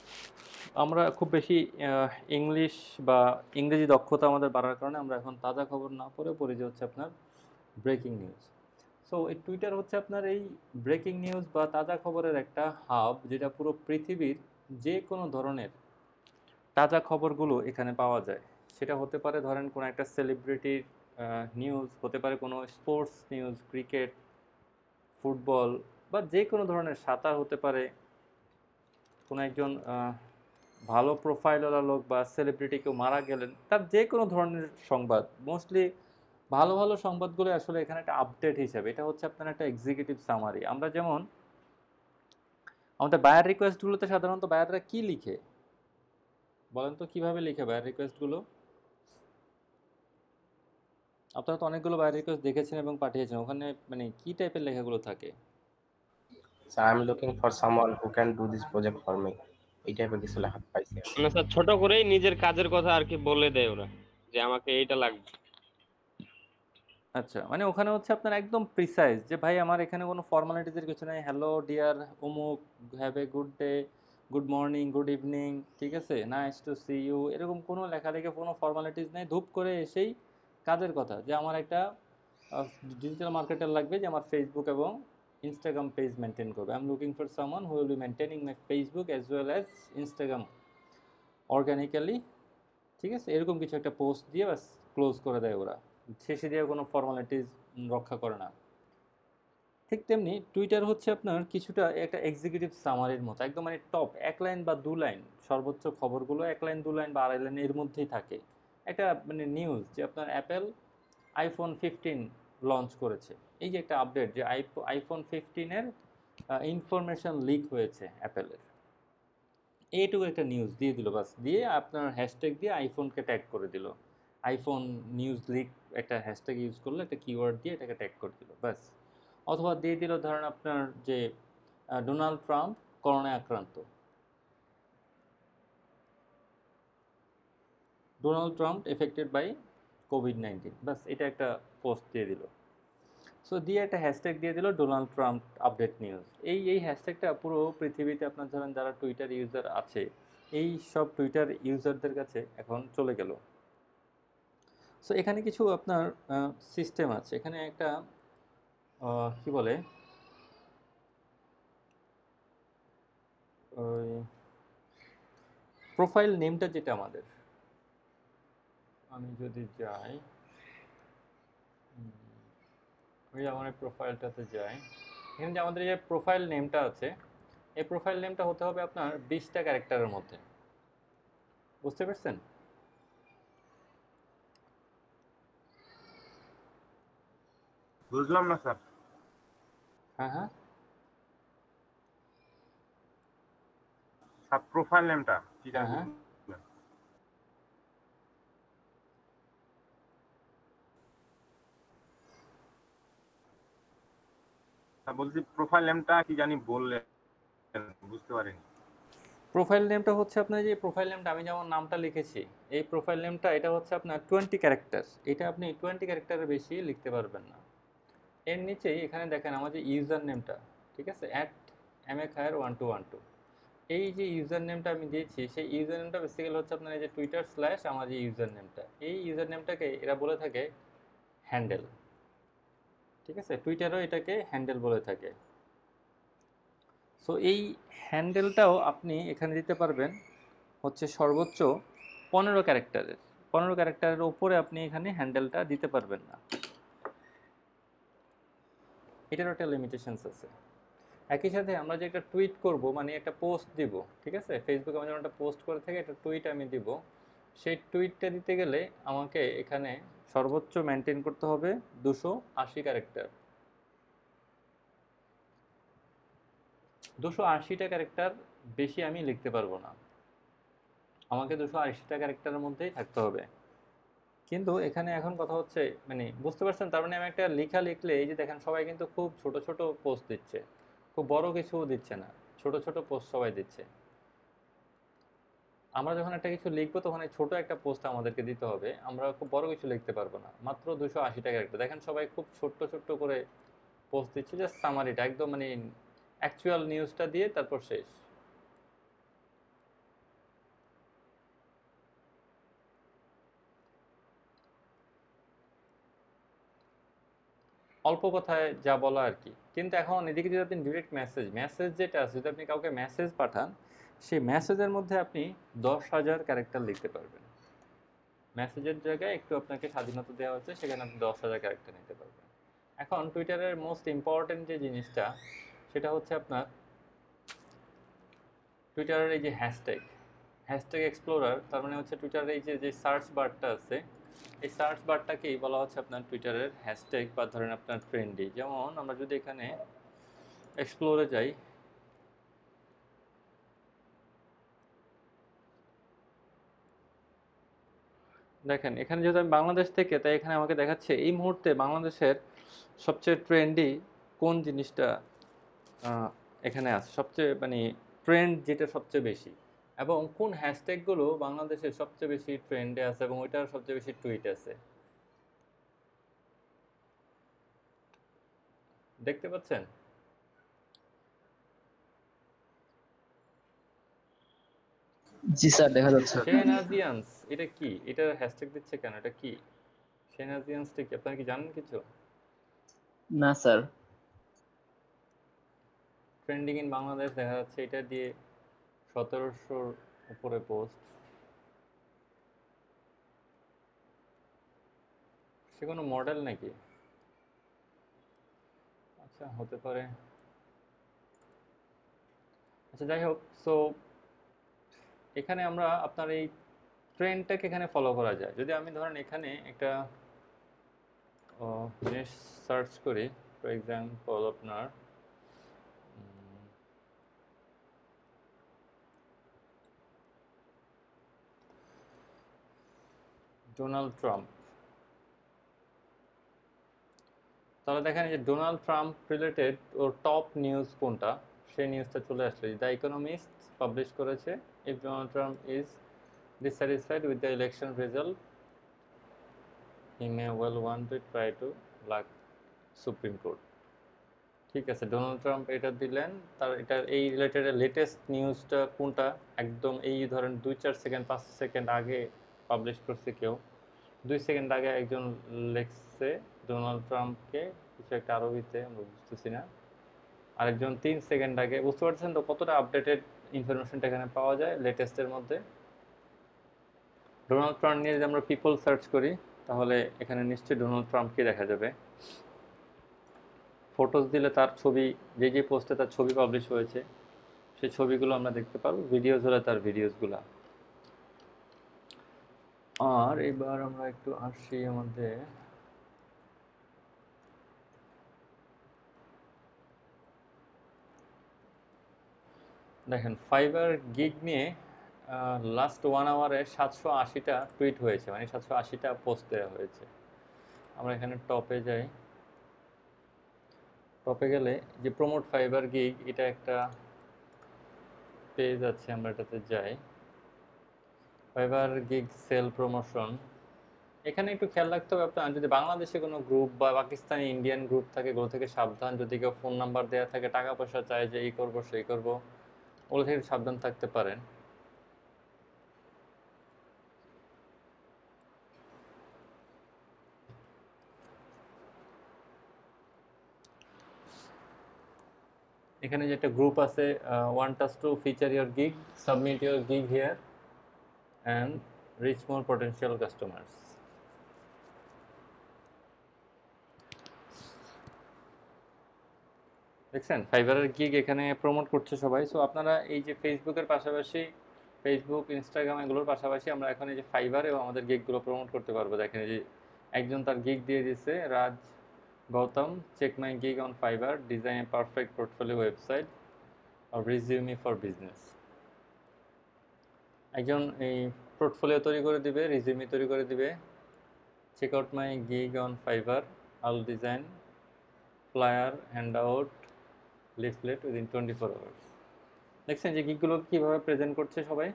আমরা খুব বেশি ইংলিশ বা ইংরেজি দক্ষতা আমাদের বাড়ার কারণে আমরা এখন তাজা খবর না পড়ি যে হচ্ছে আপনার ব্রেকিং নিউজ। সো এই টুইটার হচ্ছে আপনার এই ব্রেকিং নিউজ বা তাজা খবরের একটা হাব, যেটা পুরো পৃথিবীর যে কোনো ধরনের তাজা খবরগুলো এখানে পাওয়া যায়। সেটা হতে পারে ধরেন কোনো একটা সেলিব্রিটির নিউজ, হতে পারে কোনো স্পোর্টস নিউজ, ক্রিকেট, ফুটবল, বা যে কোনো ধরনের, সাঁতার হতে পারে, কোনো একজন ভালো প্রোফাইলওয়ালা লোক বা সেলিব্রিটি কেউ মারা গেলেন, তার যে কোনো ধরনের সংবাদ, মোস্টলি ভালো ভালো সংবাদগুলো আসলে এখানে একটা আপডেট হিসাবে, এটা হচ্ছে আপনার একটা এক্সিকিউটিভ সামারি। আমরা যেমন আমাদের বায়ার রিকোয়েস্টগুলোতে সাধারণত বায়াররা কি লিখে বলেন তো, কিভাবে লিখে বায়ার রিকোয়েস্টগুলো? আপনারা তো অনেকগুলো বায়ার রিকোয়েস্ট দেখেছেন এবং পাঠিয়েছেন, ওখানে মানে কি টাইপের লেখাগুলো থাকে? So I'm looking for someone who can do this project for me. এই টাইপের কিছু লেখা পাইছি। মানে স্যার ছোট করেই নিজের কাজের কথা আর কি বলে দেয় ওরা, যে আমাকে এইটা লাগবে। আচ্ছা, মানে ওখানে হচ্ছে আপনার একদম প্রিসাইজ যে ভাই আমার এখানে কোনো ফর্মালিটিজের কিছু নাই, হ্যালো ডিয়ার অমুক, have a good day, good morning, good evening, ঠিক আছে, নাইস টু সি ইউ, এরকম কোনো লেখালেখি কোনো ফর্মালিটিস নেই। ধূপ করে এসেই কাজের কথা যে আমার একটা ডিজিটাল মার্কেটার লাগবে যে আমার ফেসবুক এবং ইনস্টাগ্রাম পেজ মেনটেন করবে। I am looking for someone who will be maintaining my Facebook as well as Instagram organically, ঠিক আছে, এরকম কিছু একটা পোস্ট দিয়ে বাস ক্লোজ করে দেয় ওরা, শেষে দিয়ে কোনো ফর্মালিটিস রক্ষা করে না। ঠিক তেমনি টুইটার হচ্ছে আপনার কিছুটা একটা এক্সিকিউটিভ সামারির মতো, একদম মানে টপ 1 লাইন বা 2 লাইন, সর্বোচ্চ খবরগুলো 1 লাইন 2 লাইন বা 2.5 লাইন এর মধ্যেই থাকে। একটা মানে নিউজ যে আপনার অ্যাপেল আইফোন 15 লঞ্চ করেছে, এই যে একটা আপডেট যে আইফোন 15-এর ইনফরমেশন লিক হয়েছে অ্যাপেলের, এইটুকু একটা নিউজ দিয়ে দিল, বাস দিয়ে আপনার হ্যাশট্যাগ দিয়ে আইফোনকে ট্যাগ করে দিল, আইফোন নিউজ লিক একটা হ্যাশট্যাগ ইউজ করলো, একটা কিওয়ার্ড দিয়ে এটাকে ট্যাগ করে দিল ব্যাস। অথবা দিয়ে দিল ধরেন আপনার যে ডোনাল্ড ট্রাম্প করোনায় আক্রান্ত, ডোনাল্ড ট্রাম্প এফেক্টেড বাই কোভিড-19, বাস এটা একটা পোস্ট দিয়ে দিল। সো দিয়ে একটা হ্যাশট্যাগ দিয়ে দিল ডোনাল্ড ট্রাম্প আপডেট নিউজ। এই হ্যাশট্যাগটা পুরো পৃথিবীতে আপনার ধরেন যারা টুইটার ইউজার আছে এই সব টুইটার ইউজারদের কাছে এখন চলে গেল। সো এখানে কিছু আপনার সিস্টেম আছে, এখানে একটা কি বলে ওই প্রোফাইল নেমটা যেটা আমাদের, আমি যদি যাই ওই আমার প্রোফাইলটাতে যাই, এখানে যে আমাদের যে প্রোফাইল নেমটা আছে এই প্রোফাইল নেমটা হতে হবে আপনার 20টা ক্যারেক্টারের মধ্যে, বুঝতে পারছেন? বুঝলাম না স্যার। হ্যাঁ হ্যাঁ স্যার প্রোফাইল নেমটা কি হ্যাঁ হ্যাঁ বলবেন? স্যার বলছি প্রোফাইল নেমটা কি জানি বললেন, বুঝতে পারিনি। প্রোফাইল নেমটা হচ্ছে আপনার যে প্রোফাইল নেমটা আমি যেমন নামটা লিখেছি, এই প্রোফাইল নেমটা এটা হচ্ছে আপনার 20 ক্যারেক্টার, এটা আপনি 20 ক্যারেক্টারের বেশি লিখতে পারবেন না। এর নিচেই এখানে দেখেন আমার যে ইউজার নেমটা, ঠিক আছে, @mkhair1212, এই যে ইউজার নেমটা আমি দিয়েছি সেই ইউজার নেমটা বেসিক্যালি হচ্ছে আপনার এই যে টুইটার স্ল্যাশ আমার যে ইউজার নেমটা, এই ইউজার নেমটাকে এরা বলে থাকে হ্যান্ডেল, ঠিক আছে, টুইটারও এটাকে হ্যান্ডেল বলে থাকে। সো এই হ্যান্ডেলটাও আপনি এখানে দিতে পারবেন হচ্ছে সর্বোচ্চ 15 ক্যারেক্টারের, 15 ক্যারেক্টারের উপরে আপনি এখানে হ্যান্ডেলটা দিতে পারবেন না, এটারও একটা লিমিটেশনস আছে। একই সাথে আমরা যে একটা টুইট করব মানে একটা পোস্ট দিব, ঠিক আছে, ফেসবুকে আমি যখন একটা পোস্ট করে থাকি একটা টুইট আমি দিব, সেই টুইটটা দিতে গেলে আমাকে এখানে সর্বোচ্চ মেনটেন করতে হবে 280 ক্যারেক্টার, 280টা ক্যারেক্টার বেশি আমি লিখতে পারবো না, আমাকে 280টা ক্যারেক্টারের মধ্যেই থাকতে হবে। কিন্তু এখানে এখন কথা হচ্ছে মানে বুঝতে পারছেন, তার মানে আমি একটা লেখা লিখলে এই যে দেখেন সবাই কিন্তু খুব ছোট ছোট পোস্ট দিচ্ছে, খুব বড় কিছু দিচ্ছে না, ছোট ছোট পোস্ট সবাই দিচ্ছে। আমরা যখন একটা কিছু লিখবো তখন এই ছোট একটা পোস্ট আমাদেরকে দিতে হবে, আমরা খুব বড় কিছু লিখতে পারবো না। মাত্র 280টা ক্যারেক্টার, দেখেন সবাই খুব ছোট্ট ছোট্ট করে পোস্ট দিচ্ছে, জাস্ট সামারিটা একদম মানে অ্যাকচুয়াল নিউজটা দিয়ে তারপর শেষ। অল্প কথায় যা বলা আর কি। কিন্তু এখন এদিকে যদি আপনি ডিরেক্ট মেসেজ যেটা আছে, যদি আপনি কাউকে মেসেজ পাঠান সেই মেসেজের মধ্যে আপনি 10,000 ক্যারেক্টার লিখতে পারবেন। মেসেজের জায়গায় একটু আপনাকে স্বাধীনতা দেওয়া হচ্ছে, সেখানে আপনি 10,000 ক্যারেক্টার নিতে পারবেন। এখন টুইটারের মোস্ট ইম্পর্টেন্ট যে জিনিসটা সেটা হচ্ছে আপনার টুইটারের এই যে হ্যাশট্যাগ এক্সপ্লোরার, তার মানে হচ্ছে টুইটারের এই যে সার্চ বারটা আছে, এই সার্চ বারটাকেই বলা হচ্ছে আপনার টুইটারের হ্যাশট্যাগ বা ধরেন আপনার ট্রেন্ডি। যেমন আমরা যদি এখানে এক্সপ্লোরে যাই, দেখেন এখানে যেহেতু আমি বাংলাদেশ থেকে, তাই এখানে আমাকে দেখাচ্ছে এই মুহূর্তে বাংলাদেশের সবচেয়ে ট্রেন্ডি কোন জিনিসটা এখানে আছে, সবচেয়ে মানে ট্রেন্ড যেটা সবচেয়ে বেশি, এবং কোন হ্যাশট্যাগুলো বাংলাদেশের সবচেয়ে বেশি ট্রেন্ডে আছে এবং ওইটার সবচেয়ে বেশি টুইট আছে, দেখতে পাচ্ছেন? জি স্যার দেখা যাচ্ছে। শেহনাজিয়ান্স এটা কি? এটার হ্যাশট্যাগ দিচ্ছে কেন? এটা কি? শেহনাজিয়ান্সটা কি? আপনারা কি জানেন কিছু? না স্যার। ট্রেন্ডিং ইন বাংলাদেশ দেখা যাচ্ছে এটা দিয়ে 1700-র উপরে পোস্ট। সে কোনো মডেল নাকি? আচ্ছা হতে পারে। আচ্ছা যাই হোক, সো এখানে আমরা আপনার এই ট্রেন্ডটাকে এখানে ফলো করা যায়। যদি আমি ধরেন এখানে একটা জিনিস সার্চ করি, ফর এক্সাম্পল আপনার ডোনাল্ড ট্রাম্প, তাহলে দেখেন যে ডোনাল্ড ট্রাম্প রিলেটেড ওর টপ নিউজ কোনটা, সেই নিউজটা চলে আসলো। দ্য ইকোনমিস্ট পাবলিশ করেছে, if Donald Trump is dissatisfied with the election result, he may well want to try to block Supreme Court. ঠিক আছে, ডোনাল্ড ট্রাম্প এটা দিলেন। তার এটা এই রিলেটেড লেটেস্ট নিউজটা কোনটা, একদম এই ধরেন 2-4 সেকেন্ড 5 সেকেন্ড আগে পাবলিশ করছে কেউ, 2 সেকেন্ড আগে একজন লিখছে ডোনাল্ড ট্রাম্পকে কিছু একটা আরবিতে, আমরা বুঝতেছি না, আরেকজন 3 সেকেন্ড আগে। বুঝতে পারছেন তো কতটা আপডেটেড ইনফরমেশনটা এখানে পাওয়া যায় লেটেস্টের মধ্যে। ডোনাল্ড ট্রাম্প নিয়ে যদি আমরা পিপল সার্চ করি তাহলে এখানে নিশ্চয়ই ডোনাল্ড ট্রাম্পকে দেখা যাবে। ফটোস দিলে তার ছবি, যে যে পোস্টে তার ছবি পাবলিশ হয়েছে সেই ছবিগুলো আমরা দেখতে পারবো, ভিডিওস হলে তার ভিডিওসগুলো। আর এবার আমরা একটু আসি আমাদের দেখেন ফাইবার গিগ নিয়ে লাস্ট 1 আওয়ারে 780টা টুইট হয়েছে, মানে 780টা পোস্ট দেওয়া হয়েছে। আমরা এখানে টপে যাই, টপে গেলে যে প্রমোট ফাইবার গিগ, এটা একটা পেজ আছে, আমরা এটাতে যাই, ফাইবার গিগ সেল প্রমোশন। এখানে একটু খেয়াল রাখতে হবে আপনার, যদি বাংলাদেশে কোনো গ্রুপ বা পাকিস্তানি ইন্ডিয়ান গ্রুপ থাকে ওগুলো থেকে সাবধান। যদি কেউ ফোন নাম্বার দেওয়া থাকে, টাকা পয়সা চায় যে এই করবো সেই করবো, ওগুলো থেকে সাবধান থাকতে পারেন। এখানে যে একটা গ্রুপ আছে, want us to feature your gig, submit your gig here and rich more potential customers. দেখছেন ফাইবারের গিগ এখানে প্রমোট করছে সবাই। সো আপনারা এই যে ফেসবুকের পাশাপাশি, ফেসবুক ইনস্টাগ্রাম এগুলোর পাশাপাশি আমরা এখন এই যে ফাইবার এবং আমাদের গিগগুলো প্রমোট করতে পারবো। দেখেন এই যে একজন তার গিগ দিয়ে দিচ্ছে, Raj Gautam, check my gig on Fiverr, design a perfect portfolio website আর রিজিউমি ফর বিজনেস। একজন এই পোর্টফোলিও তৈরি করে দিবে, রিজিউমি তৈরি করে দিবে। Check out my gig on Fiverr, I'll design flyer, hand out, leaflet within 24 hours. দেখছেন যে গিগগুলো কীভাবে প্রেজেন্ট করছে সবাই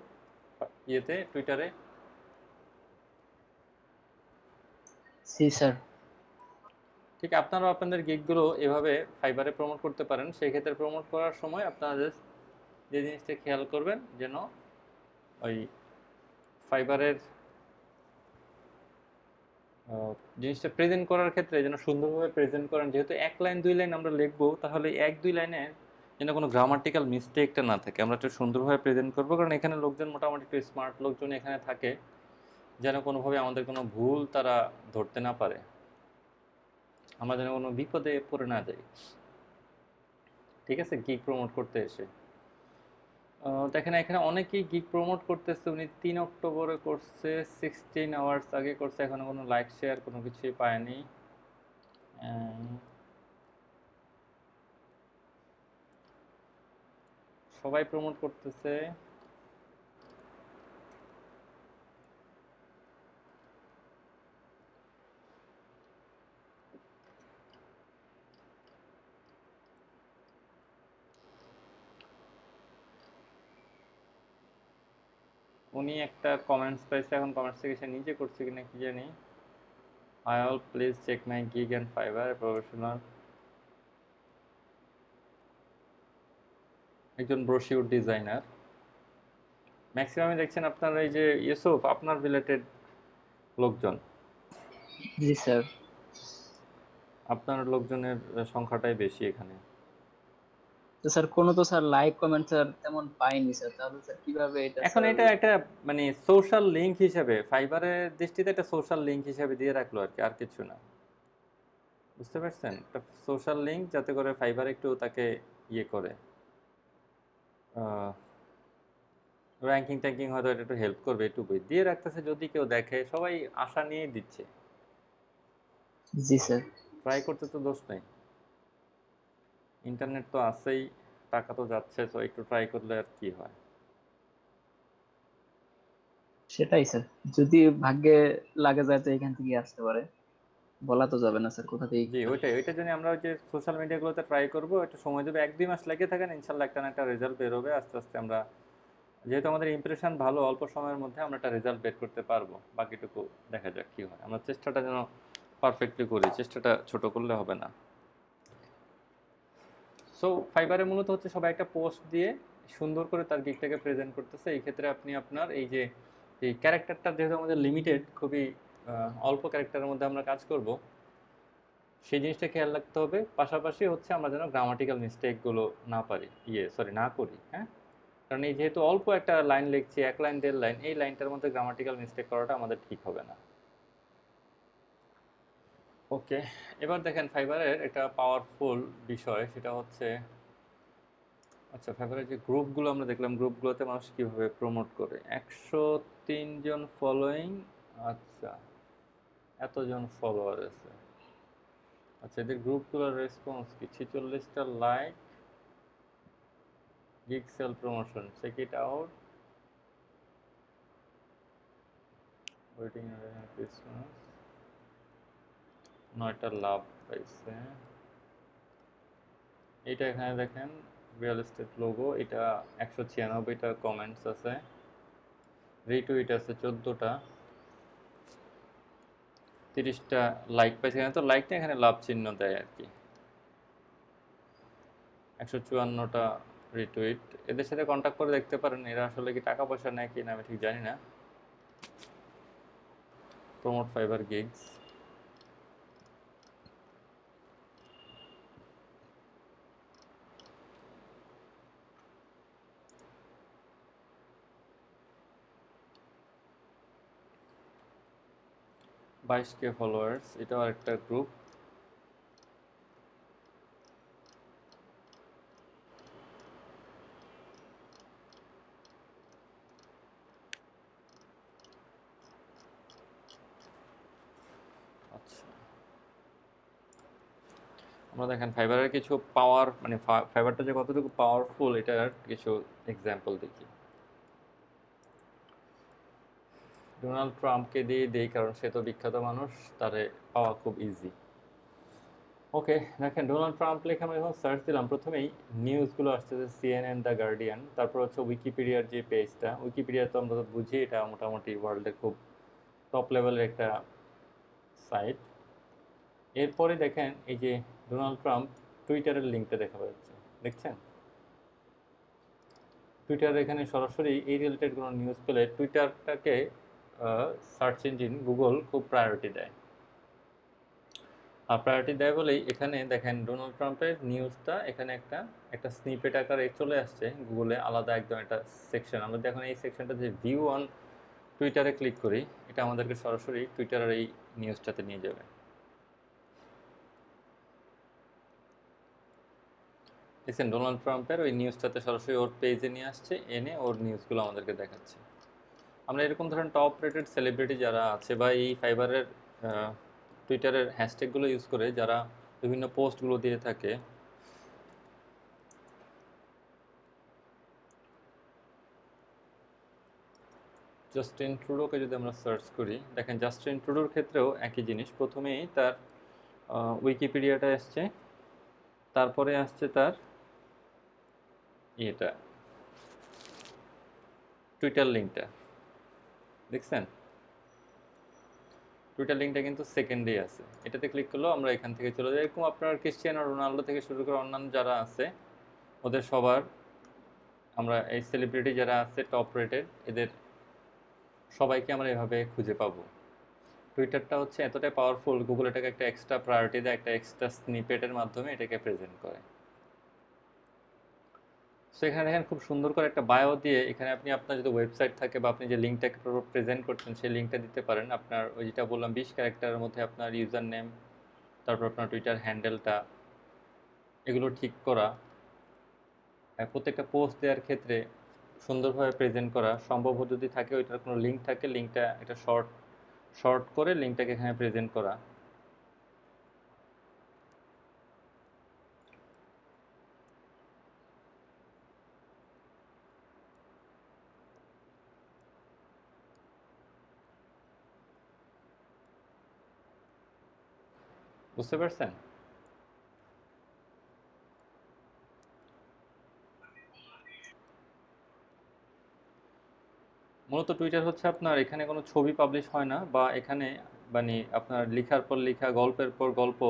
ইয়েতে, টুইটারে। জি স্যার। ঠিক আপনারাও আপনাদের গিগগুলো এভাবে ফাইবারে প্রমোট করতে পারেন। সেই ক্ষেত্রে প্রমোট করার সময় আপনাদের যে জিনিসটা খেয়াল করবেন, যেন ওই ফাইবারের জিনিসটা প্রেজেন্ট করার ক্ষেত্রে যেন সুন্দরভাবে প্রেজেন্ট করেন। যেহেতু 1 লাইন 2 লাইন আমরা লিখবো, তাহলে 1-2 লাইনে যেন কোনো গ্রামাটিক্যাল মিস্টেকটা না থাকে, আমরা একটু সুন্দরভাবে প্রেজেন্ট করবো। কারণ এখানে লোকজন মোটামুটি একটু স্মার্ট লোকজন এখানে থাকে, যেন কোনোভাবে আমাদের কোনো ভুল তারা ধরতে না পারে, আমরা যেন কোনো বিপদে পড়ে না যাই। ঠিক আছে, গিগ প্রমোট করতে এসে দেখেন এখানে অনেকেই গিগ প্রমোট করতেছে। উনি 3 অক্টোবরে করছে, 16 আওয়ার্স আগে করছে, এখনো কোনো লাইক শেয়ার কোনো কিছুই পায়নি। সবাই প্রমোট করতেছে। উনি একটা কমেন্টস পাইছে, এখন কমেন্টস থেকে সে নিজে করছে কিনা কি জানি। I all please check my gig and Fiverr, professional, একজন ব্রোশিউর ডিজাইনার। ম্যাক্সিমামই দেখছেন আপনার এই যে ইউসুফ আপনার রিলেটেড লোকজন, জি স্যার। আপনার লোকজনের সংখ্যাটাই বেশি এখানে। তো স্যার কোনো তো স্যার লাইক কমেন্ট স্যার তেমন পাইনি স্যার, তাহলে স্যার কিভাবে এটা এখন স্যার? এটা একটা মানে সোশ্যাল লিংক হিসেবে, ফাইবারের দৃষ্টিতে একটা সোশ্যাল লিংক হিসেবে দিয়ে রাখলো আর কি, আর কিছু না। বুঝতে পারছেন? একটা সোশ্যাল লিংক যাতে করে ফাইবার একটু তাকে ইয়ে করে, র্যাঙ্কিং ট্যাঙ্কিং হয়তো এটা একটু হেল্প করবে, এটুকুই দিয়ে রাখতেছে। যদি কেউ দেখে, সবাই আশা নিয়েই দিচ্ছে, জি স্যার। ট্রাই করতে তো দোষ নেই। ইন্টারনেট তো আছেই, টাকা তো যাচ্ছে, তো একটু ট্রাই করলে আর কি হয়। সেটাই স্যার, যদি ভাগ্যে লাগে যায় তো এখান থেকে আসতে পারে, বলা তো যাবে না স্যার কোথা থেকে। জি, ওইটার জন্য আমরা ওই যে সোশ্যাল মিডিয়াগুলোতে ট্রাই করবো, একটু সময় দেবে, 1-2 মাস লেগে থাকেন, ইনশাল্লাহ একটা না একটা রেজাল্ট বের হবে। আস্তে আস্তে আমরা, যেহেতু আমাদের ইমপ্রেশন ভালো, অল্প সময়ের মধ্যে আমরা একটা রেজাল্ট বের করতে পারবো। বাকিটুকু দেখা যাক কি হয়। আমরা চেষ্টাটা যেন পারফেক্টলি করি, চেষ্টাটা ছোট করলে হবে না। সো ফাইবারে মূলত হচ্ছে সবাই একটা পোস্ট দিয়ে সুন্দর করে তার গিগটাকে প্রেজেন্ট করতেছে। এই ক্ষেত্রে আপনি আপনার এই যে এই ক্যারেক্টারটা যেহেতু আমাদের লিমিটেড, খুবই অল্প ক্যারেক্টারের মধ্যে আমরা কাজ করব, সেই জিনিসটা খেয়াল রাখতে হবে। পাশাপাশি হচ্ছে আমরা যেন গ্রামাটিক্যাল মিস্টেকগুলো না পারি, না করি, হ্যাঁ। কারণ এই যেহেতু অল্প একটা লাইন লিখছি, 1 লাইন 1.5 লাইন, এই লাইনটার মধ্যে গ্রামাটিক্যাল মিস্টেক করাটা আমাদের ঠিক হবে না। ওকে, এবার দেখেন ফাইবারের একটা পাওয়ারফুল বিষয়, সেটা হচ্ছে, আচ্ছা ফাইবারের যে গ্রুপগুলো আমরা দেখলাম, গ্রুপগুলোতে মানুষ কীভাবে প্রমোট করে। 103 জন ফলোয়িং, আচ্ছা এতজন ফলোয়ার আছে। আচ্ছা এদের গ্রুপগুলোর রেসপন্স কি? 46টা like, gig sale promotion, check it out, waiting Christmas, 9টা লাভ পাইছে। এটা এখানে দেখেন রিয়েল এস্টেট লোগো, এটা 196টা কমেন্টস আছে, রিটুইট আছে 14টা, 30টা লাইক পাইছে। এখানে তো লাইক না, এখানে লাভ চিহ্ন দেয় আর কি। 154টা রিটুইট। এদের সাথে কন্ট্যাক্ট করে দেখতে পারেন, এরা আসলে কি টাকা পয়সা নেয় কি না আমি ঠিক জানি না। Promote fibre gigs, K followers, এটাও একটা গ্রুপ। আচ্ছা আমরা দেখেন ফাইবারের কিছু পাওয়ার, মানে ফাইবারটা যে কতটুকু পাওয়ারফুল এটার কিছু এক্সাম্পল দেখি। ডোনাল্ড ট্রাম্পকে দিয়ে দেই, কারণ সে তো বিখ্যাত মানুষ, তারে পাওয়া খুব ইজি। ওকে দেখেন ডোনাল্ড ট্রাম্প লেখা আমি যখন সার্চ দিলাম, প্রথমেই নিউজগুলো আসতেছে সিএনএন, দ্য গার্ডিয়ান, তারপর হচ্ছে উইকিপিডিয়ার যে পেজটা। উইকিপিডিয়া তো আমরা বুঝি এটা মোটামুটি ওয়ার্ল্ডের খুব টপ লেভেলের একটা সাইট। এরপরে দেখেন এই যে ডোনাল্ড ট্রাম্প টুইটারের লিঙ্কটা দেখা যাচ্ছে, দেখছেন? টুইটার এখানে সরাসরি এই রিলেটেড কোনো নিউজ পেলে টুইটারটাকে সার্চ ইঞ্জিন গুগল খুব প্রায়োরিটি দেয়। আর প্রায়োরিটি দেয় বলেই এখানে দেখেন ডোনাল্ড ট্রাম্পের নিউজটা এখানে একটা স্নিপেট আকারে চলে আসছে গুগলে, আলাদা একদম একটা সেকশন। আমরা এখন এই সেকশনটা যে ভিউ অন টুইটারে ক্লিক করি, এটা আমাদেরকে সরাসরি টুইটারের এই নিউজটাতে নিয়ে যাবে। দেখছেন ডোনাল্ড ট্রাম্পের ওই নিউজটাতে সরাসরি ওর পেজে নিয়ে আসছে, এনে ওর নিউজগুলো আমাদেরকে দেখাচ্ছে। আমরা এরকম ধরনের টপ রেটেড সেলিব্রিটি যারা আছে বা এই ফাইবারের টুইটারের হ্যাশট্যাগুলো ইউজ করে যারা বিভিন্ন পোস্টগুলো দিয়ে থাকে, জাস্টিন ট্রুডোকে যদি আমরা সার্চ করি, দেখেন জাস্টিন ট্রুডোর ক্ষেত্রেও একই জিনিস। প্রথমেই তার উইকিপিডিয়াটা আসছে, তারপরে আসছে তার এটা টুইটার লিঙ্কটা, দেখছেন? টুইটার লিঙ্কটা কিন্তু সেকেন্ডেই আছে। এটাতে ক্লিক করলেও আমরা এখান থেকে চলে যাই। এরকম আপনার ক্রিস্টিয়ানো রোনাল্ডো থেকে শুরু করে অন্যান্য যারা আছে ওদের সবার আমরা এই সেলিব্রিটি যারা আছে টপ রেটেড এদের সবাইকে আমরা এভাবে খুঁজে পাবো। টুইটারটা হচ্ছে এতটাই পাওয়ারফুল, গুগল এটাকে একটা এক্সট্রা প্রায়োরিটি দেয়, একটা এক্সট্রা স্নিপেটের মাধ্যমে এটাকে প্রেজেন্ট করে। সো এখানে দেখেন খুব সুন্দর করে একটা বায়ো দিয়ে এখানে আপনি আপনার যদি ওয়েবসাইট থাকে বা আপনি যে লিঙ্কটাকে প্রেজেন্ট করছেন সেই লিঙ্কটা দিতে পারেন। আপনার ওই যেটা বললাম 20 ক্যারেক্টারের মধ্যে আপনার ইউজার নেম, তারপর আপনার টুইটার হ্যান্ডেলটা, এগুলো ঠিক করা, প্রত্যেকটা পোস্ট দেওয়ার ক্ষেত্রে সুন্দরভাবে প্রেজেন্ট করা, সম্ভব যদি থাকে ওইটার কোনো লিঙ্ক থাকে লিঙ্কটা একটা শর্ট করে লিঙ্কটাকে এখানে প্রেজেন্ট করা। বুঝতে পারছেন? মূলত টুইটার হচ্ছে আপনার এখানে কোনো ছবি পাবলিশ হয় না, বা এখানে মানে আপনার লেখার পর লেখা, গল্পের পর গল্প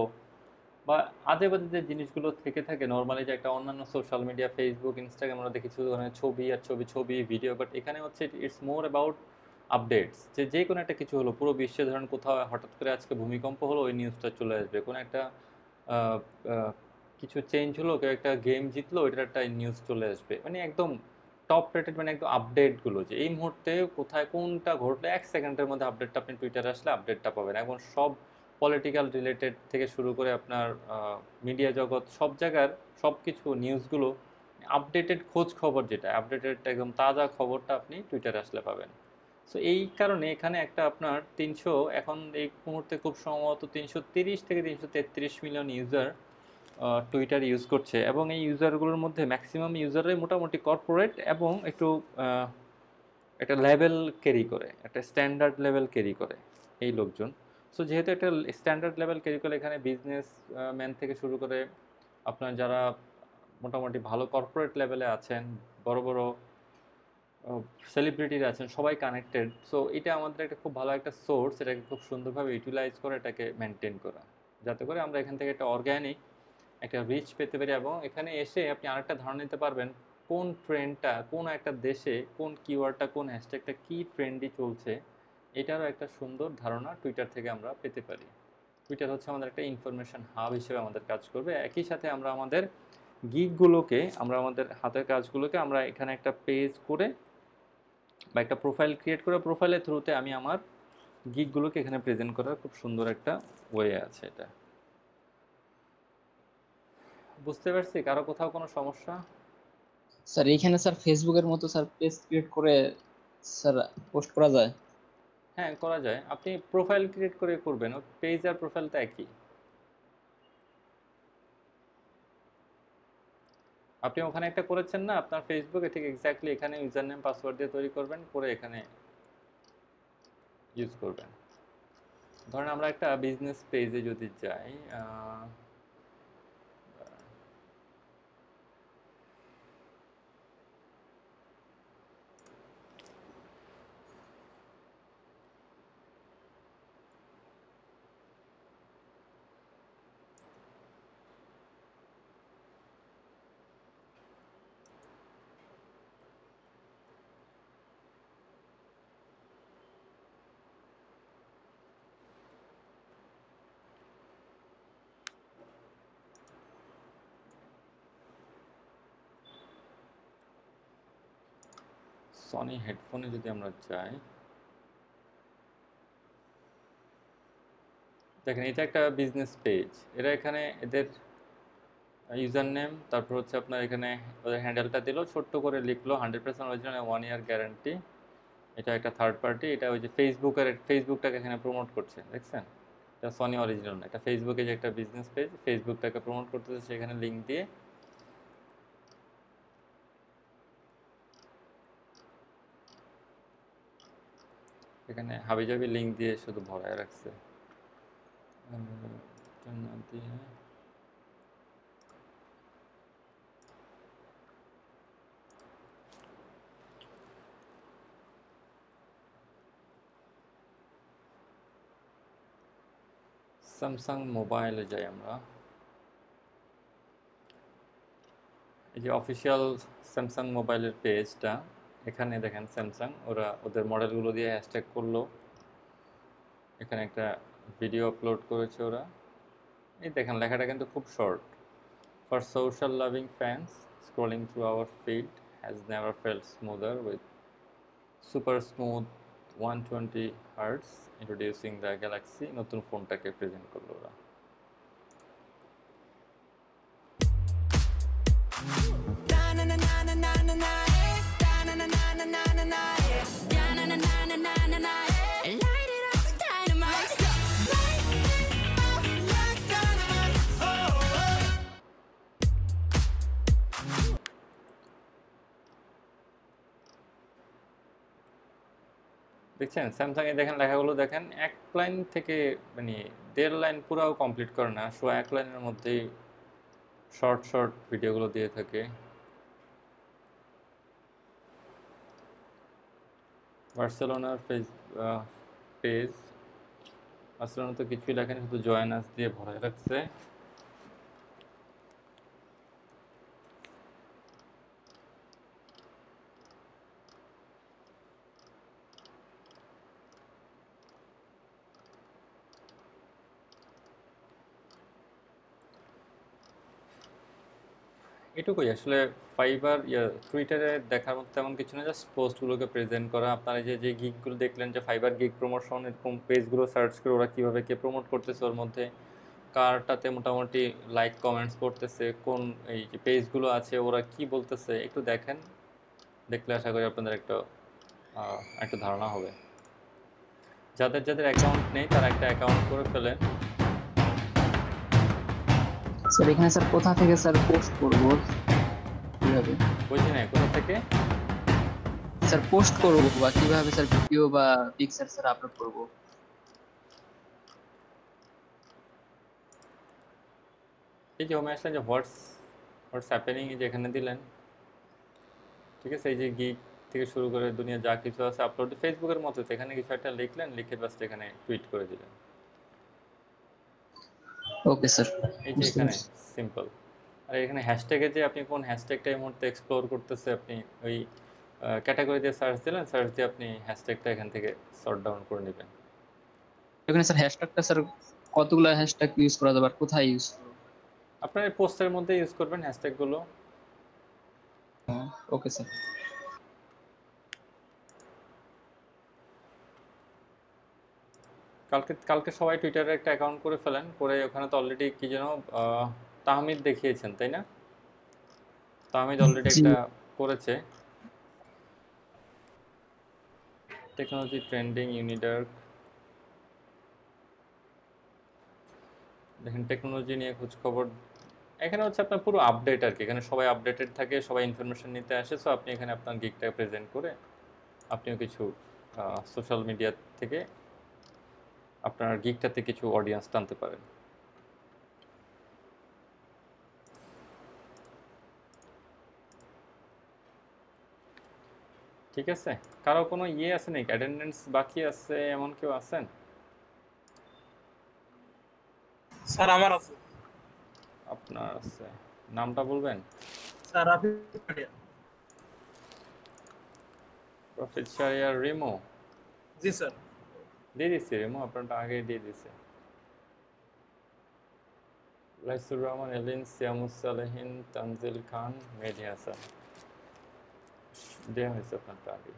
বা আজে বাজে যে জিনিসগুলো থেকে থাকে নর্মালি যে একটা অন্যান্য সোশ্যাল মিডিয়া ফেসবুক ইনস্টাগ্রাম আমরা দেখেছি ওখানে ছবি আর ছবি ভিডিও, বাট এখানে হচ্ছে ইটস মোর অ্যাবাউট আপডেটস। যে কোনো একটা কিছু হলো পুরো বিশ্বে, ধরেন কোথাও হঠাৎ করে আজকে ভূমিকম্প হলো, ওই নিউজটা চলে আসবে। কোনো একটা আহ, আহ, কিছু চেঞ্জ হলো, কেউ একটা গেম জিতলো, ওইটার একটা নিউজ চলে আসবে। মানে একদম টপ রেটেড, মানে একদম আপডেটগুলো যে এই মুহূর্তে কোথায় কোনটা ঘটলো 1 সেকেন্ডের মধ্যে আপডেটটা আপনি টুইটারে আসলে আপডেটটা পাবেন। এখন সব পলিটিক্যাল রিলেটেড থেকে শুরু করে আপনার মিডিয়া জগৎ সব জায়গার সব কিছু নিউজগুলো আপডেটেড খোঁজ খবর, যেটা আপডেটেড একদম তাজা খবরটা আপনি টুইটারে আসলে পাবেন। সো এই কারণে এখানে একটা আপনার 300, এখন এই মুহূর্তে খুব সম্ভবত 330 থেকে 333 মিলিয়ন ইউজার টুইটার ইউজ করছে, এবং এই ইউজারগুলোর মধ্যে ম্যাক্সিমাম ইউজাররাই মোটামুটি কর্পোরেট এবং একটু একটা লেভেল ক্যারি করে, একটা স্ট্যান্ডার্ড লেভেল ক্যারি করে এই লোকজন। সো যেহেতু একটা স্ট্যান্ডার্ড লেভেল ক্যারি করে, এখানে বিজনেস ম্যান থেকে শুরু করে আপনার যারা মোটামুটি ভালো কর্পোরেট লেভেলে আছেন, বড় বড় সেলিব্রিটিরা আছেন, সবাই কানেক্টেড। সো এটা আমাদের একটা খুব ভালো একটা সোর্স, এটাকে খুব সুন্দরভাবে ইউটিলাইজ করে এটাকে মেনটেন করা, যাতে করে আমরা এখান থেকে একটা অর্গ্যানিক একটা রিচ পেতে পারি। এবং এখানে এসে আপনি আরেকটা ধারণা নিতে পারবেন কোন ট্রেন্ডটা কোন একটা দেশে, কোন কিওয়ার্ডটা কোন হ্যাশট্যাগটা কি ট্রেন্ডই চলছে, এটারও একটা সুন্দর ধারণা টুইটার থেকে আমরা পেতে পারি। টুইটার হচ্ছে আমাদের একটা ইনফরমেশন হাব হিসেবে আমাদের কাজ করবে। একই সাথে আমরা আমাদের গিগগুলোকে, আমরা আমাদের হাতের কাজগুলোকে আমরা এখানে একটা পেজ করে বা একটা প্রোফাইল ক্রিয়েট করে, প্রোফাইলের থ্রুতে আমি আমার গিগগুলোকে এখানে প্রেজেন্ট করার খুব সুন্দর একটা ওয়ে আছে। এটা বুঝতে পারছি? কারো কোথাও কোনো সমস্যা? স্যার এইখানে স্যার ফেসবুকের মতো স্যার পেজ ক্রিয়েট করে স্যার পোস্ট করা যায়? হ্যাঁ, করা যায়। আপনি প্রোফাইল ক্রিয়েট করে করবেন, পেজ আর প্রোফাইলটা একই। আপনি ওখানে একটা করেছেন না আপনার ফেসবুকে, ঠিক এক্স্যাক্টলি এখানে ইউজার নেম পাসওয়ার্ড দিয়ে তৈরি করবেন, করে এখানে ইউজ করবেন। ধরেন আমরা একটা বিজনেস পেজে যদি যাই, সনি হেডফোনে যদি আমরা যাই, দেখেন এটা একটা বিজনেস পেজ। এরা এখানে এদের ইউজার নেম, তারপর হচ্ছে আপনার এখানে ওদের হ্যান্ডেলটা দিল, ছোট্ট করে লিখলো 100% অরিজিনাল 1 ইয়ার গ্যারান্টি। এটা একটা থার্ড পার্টি, এটা ওই যে ফেসবুকটাকে এখানে প্রমোট করছে, দেখছেন? এটা সনি অরিজিনাল না, এটা ফেসবুকে যে একটা বিজনেস পেজ, ফেসবুকটাকে প্রমোট করতেছে, সেখানে লিঙ্ক দিয়ে এখানে হাবিজাবি লিঙ্ক দিয়ে শুধু ভরায় রাখছে। স্যামসাং মোবাইলে যাই আমরা। এই যে অফিসিয়াল স্যামসাং মোবাইলের পেজটা, এখানে দেখেন স্যামসাং ওরা ওদের মডেলগুলো দিয়ে হ্যাশট্যাগ করলো, এখানে একটা ভিডিও আপলোড করেছে ওরা। এই দেখেন লেখাটা কিন্তু খুব short. For social loving fans scrolling through our feed has never felt smoother with super smooth 120 hertz introducing the Galaxy, নতুন ফোনটাকে প্রেজেন্ট করলো ওরা। দেখছেন স্যামসাং এ দেখেন লেখাগুলো দেখেন এক লাইন থেকে মানে 1.5 লাইন পুরাও কমপ্লিট করে না, শো এক লাইনের মধ্যেই শর্ট শর্ট ভিডিওগুলো দিয়ে থাকে। বার্সেলোনার পেজ, বার্সেলোনা তো কিছুই লেখেন, শুধু জয়েন আস দিয়ে ভরে রাখছে। এটুকুই আসলে ফাইবার টুইটারে দেখার মতো তেমন কিছু না, জাস্ট পোস্টগুলোকে প্রেজেন্ট করা। আপনারা যে গিগগুলো দেখলেন যে ফাইবার গিগ প্রমোশন, এরকম পেজগুলো সার্চ করে ওরা কীভাবে কে প্রমোট করতেছে, ওর মধ্যে কারটাতে মোটামুটি লাইক কমেন্টস করতেছে, কোন এই যে পেজগুলো আছে ওরা কি বলতেছে একটু দেখেন, দেখলে আশা করি আপনাদের একটা ধারণা হবে। যাদের যাদের অ্যাকাউন্ট নেই তারা একটা অ্যাকাউন্ট করে ফেলেন। স্যার এখানে স্যার কোথা থেকে স্যার পোস্ট করব কিভাবে? বুঝি নাই কোথা থেকে স্যার পোস্ট করব বা কিভাবে স্যার ভিডিও বা পিকচার স্যার আপলোড করব? এই যে হোমে আসলে যে হোয়াটস হ্যাপেনিং এই যে এখানে দিলেন, ঠিক আছে, এই যে গিগ থেকে শুরু করে দুনিয়া যা কিছু আছে আপলোড, ফেসবুকের মতো তো এখানে কিছু একটা লিখলেন, লিখে বাস এখানে টুইট করে দিলেন। ওকে স্যার, এই যে এখানে সিম্পল। আর এখানে হ্যাশট্যাগে যে আপনি কোন হ্যাশট্যাগটা এই মুহূর্তে এক্সপ্লোর করতেছে, আপনি ওই ক্যাটাগরি দিয়ে সার্চ দিলেন, সার্চ দিয়ে আপনি হ্যাশট্যাগটা এখান থেকে সর্ট ডাউন করে নেবেন। এখানে স্যার হ্যাশট্যাগটা স্যার কতগুলো হ্যাশট্যাগ ইউজ করা যাবে আর কোথায় ইউজ করব? আপনার এই পোস্টের মধ্যে ইউজ করবেন হ্যাশট্যাগুলো। Okay sir. কালকে সবাই টুইটারে একটা অ্যাকাউন্ট করে ফেলেন, করে ওখানে তো অলরেডি কি যেন তাহমিদ দেখিয়েছেন তাই না? তাহমিদ অলরেডি একটা করেছে, টেকনোলজি ট্রেন্ডিং ইউনিডার্ক। দেখেন টেকনোলজি নিয়ে খোঁজ খবর, এখানে হচ্ছে আপনার পুরো আপডেট আর কি, এখানে সবাই আপডেটেড থাকে, সবাই ইনফরমেশন নিতে আসে। সো আপনি এখানে আপনার গিগটা প্রেজেন্ট করে আপনিও কিছু সোশ্যাল মিডিয়া থেকে আপনার গিগটাতে কিছু অডিয়েন্স টানতে পারেন। ঠিক আছে, কারো কোনো আছে নাকি, অ্যাটেন্ডেন্স বাকি আছে এমন কেউ আছেন? স্যার আমার আছে। আপনার আছে, নামটা বলবেন? Sir profit Shahriar Rimo. জি স্যার। দিয়ে দিচ্ছি রিমো, আপনারটা আগে দিয়ে দিচ্ছে। লাইসুর রহমান, এলিন, সিয়ামুস সালেহিন, তানজিল খান, মেহেদি হাসান, দেওয়া হয়েছে আপনারটা আগে।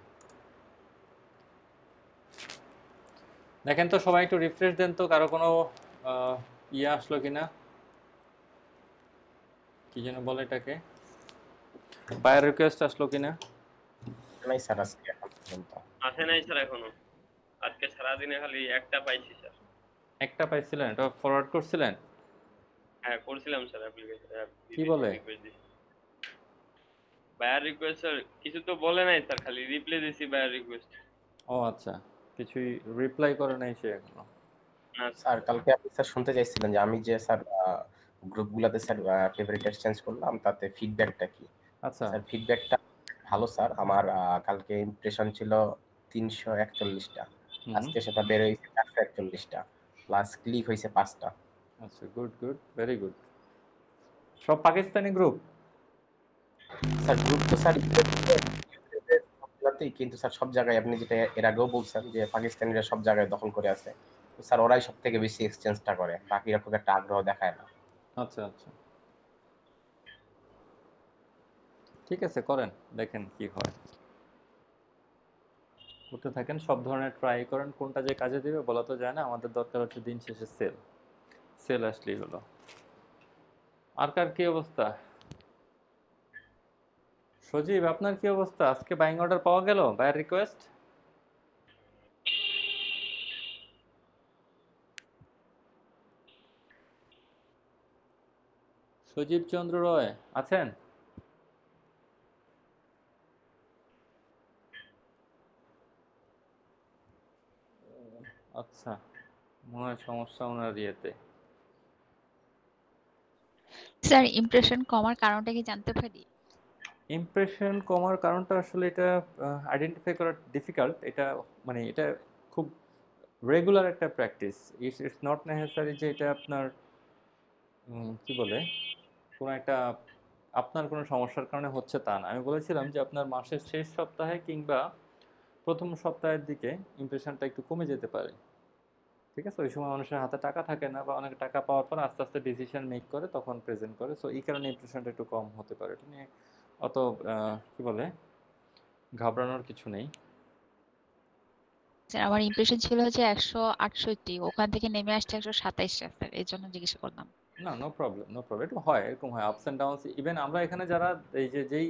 দেখেন তো সবাই একটু রিফ্রেশ দেন তো, কারো কোনো আসলো কিনা, কি যেন বলে এটাকে, বায়ার রিকোয়েস্ট আসলো কিনা? নাই স্যার, আজকে এখন পর্যন্ত আসে নাই স্যার এখনো। আজকে সারা দিনে খালি একটা পাইছি স্যার। একটা পাইছিলেন? এটা ফরওয়ার্ড করছিলেন? হ্যাঁ করছিলাম স্যার অ্যাপ্লিকেশন। কি বলে? বায়ার রিকোয়েস্ট স্যার কিছু তো বলে নাই স্যার, খালি রিপ্লাই দিছি বায়ার রিকোয়েস্ট। ও আচ্ছা, কিছুই রিপ্লাই করে নাই সে এখনো। না স্যার, কালকে আপনি স্যার শুনতে চাইছিলেন যে আমি যে স্যার গ্রুপগুলোতে স্যার ফেভারিট এক্সচেঞ্জ করলাম তাতে ফিডব্যাকটা কি? আচ্ছা স্যার ফিডব্যাকটা ভালো স্যার। আমার কালকে ইমপ্রেশন ছিল 341টা, আজকে সেটা বের হয়েছে 441টা, প্লাস ক্লিক হয়েছে 5টা। আচ্ছা, গুড গুড, ভেরি গুড। সব পাকিস্তানি গ্রুপ? স্যার গ্রুপ তো স্যার সবগুলাতেই, কিন্তু স্যার সব জায়গায় আপনি যেটা এর আগেও বলছেন যে পাকিস্তানিরা সব জায়গায় দখল করে আছে, তো স্যার ওরাই সব থেকে বেশি এক্সচেঞ্জটা করে, বাকিরা খুব একটা আগ্রহ দেখায় না। আচ্ছা আচ্ছা, ঠিক আছে, করেন, দেখেন কি হয়, করতে থাকেন, সব ধরনের ট্রাই করেন, কোনটা যে কাজে দিবে বলা তো যায় না। আমাদের দরকার হচ্ছে দিন শেষে সেল, সেল আসলেই হলো। আর কার কি অবস্থা? সজীব, আপনার কি অবস্থা? আজকে বাইং অর্ডার পাওয়া গেল, বায়ার রিকোয়েস্ট? সজীব চন্দ্র রয় আছেন? আচ্ছা, মনে হয় সমস্যা ওনার ইয়েতে। স্যার ইমপ্রেশন কমার কারণটা কি জানতে পারি? ইমপ্রেশন কমার কারণটা আসলে এটা আইডেন্টিফাই করা ডিফিকাল্ট। এটা মানে এটা খুব রেগুলার একটা প্র্যাকটিস। ইটস নট নেসেসারি যে এটা আপনার কি বলে কোনো একটা আপনার কোনো সমস্যার কারণে হচ্ছে তা না। আমি বলেছিলাম যে আপনার মাসের শেষ সপ্তাহে কিংবা প্রথম সপ্তাহের দিকে ইমপ্রেশনটা একটু কমে যেতে পারে। ঠিক আছে, ওই সময় মানুষের হাতে টাকা থাকে না, বা অনেক টাকা পাওয়ার পর আস্তে আস্তে ডিসিশন মেক করে তখন প্রেজেন্ট করে। সো এই কারণে ইমপ্রেশনটা একটু কম হতে পারে। এটা নিয়ে অত কি বলে ঘাবড়ানোর কিছু নেই। স্যার আমার ইমপ্রেশন ছিল হচ্ছে 168, ওখান থেকে নেমে আসছে 127 স্যার, এই জন্য জিজ্ঞেস করলাম। না, নো প্রবলেম, নো প্রবলেম। এরকম হয়, এরকম হয়, আপস অ্যান্ড ডাউনস। ইভেন আমরা এখানে যারা এই যে যেই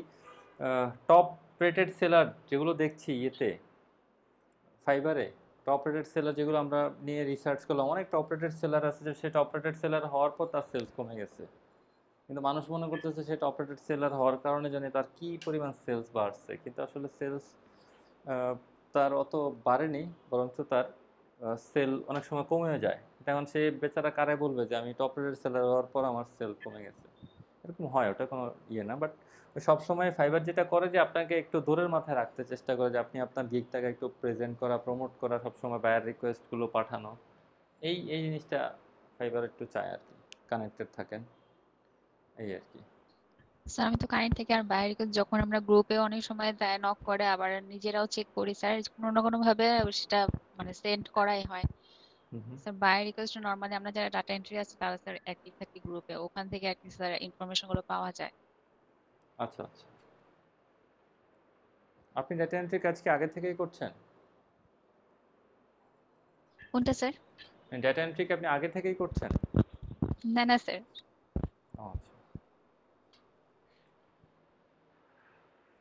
টপ রেটেড সেলার যেগুলো দেখছি ইয়েতে ফাইবারে, টপ রেটেড সেলার যেগুলো আমরা নিয়ে রিসার্চ করলাম, অনেক টপ রেটেড সেলার আছে যে সে টপ রেটেড সেলার হওয়ার পর তার সেলস কমে গেছে, কিন্তু মানুষ মনে করতেছে সে টপ রেটেড সেলার হওয়ার কারণে জানি তার কি পরিমাণ সেলস বাড়ছে, কিন্তু আসলে সেলস তার অত বাড়েনি, বরঞ্চ তার সেল অনেক সময় কমেও যায়। এখন সে বেচারা কারে বলবে যে আমি টপ রেটেড সেলার হওয়ার পর আমার সেল কমে গেছে? এরকম হয়, ওটা কোনো ইয়ে না। বাট সবসময় ফাইবার যেটা করে যে আপনাকে একটু দূরের মাথায় রাখতে চেষ্টা করে, যে আপনি আপনার গিগটাকে একটু প্রেজেন্ট করা, প্রমোট করা, সবসময় বায়ার রিকোয়েস্টগুলো পাঠানো, এই জিনিসটা ফাইবার একটু চায় আর কি, কানেক্টেড থাকেন, এই আর কি। স্যার আমি তো কারেন্ট থেকে আর বাইরে যখন আমরা গ্রুপে অনেক সময় দেয় নক করে, আবার নিজেরাও চেক করি স্যার, কোনো না কোনো ভাবে সেটা মানে সেন্ড করাই হয়। স্যার বাই রিকোয়েস্ট নরমালি আমরা যারা ডাটা এন্ট্রি আছে তারা স্যার অ্যাক্টিভ থাকি গ্রুপে, ওখান থেকে আর কি স্যার ইনফরমেশন গুলো পাওয়া যায়। আচ্ছা আচ্ছা, আপনি ডেটা এন্ট্রি কাজ কি আগে থেকেই করছেন? কোনটা স্যার? ডেটা এন্ট্রি কি আপনি আগে থেকেই করছেন? না না স্যার। আচ্ছা,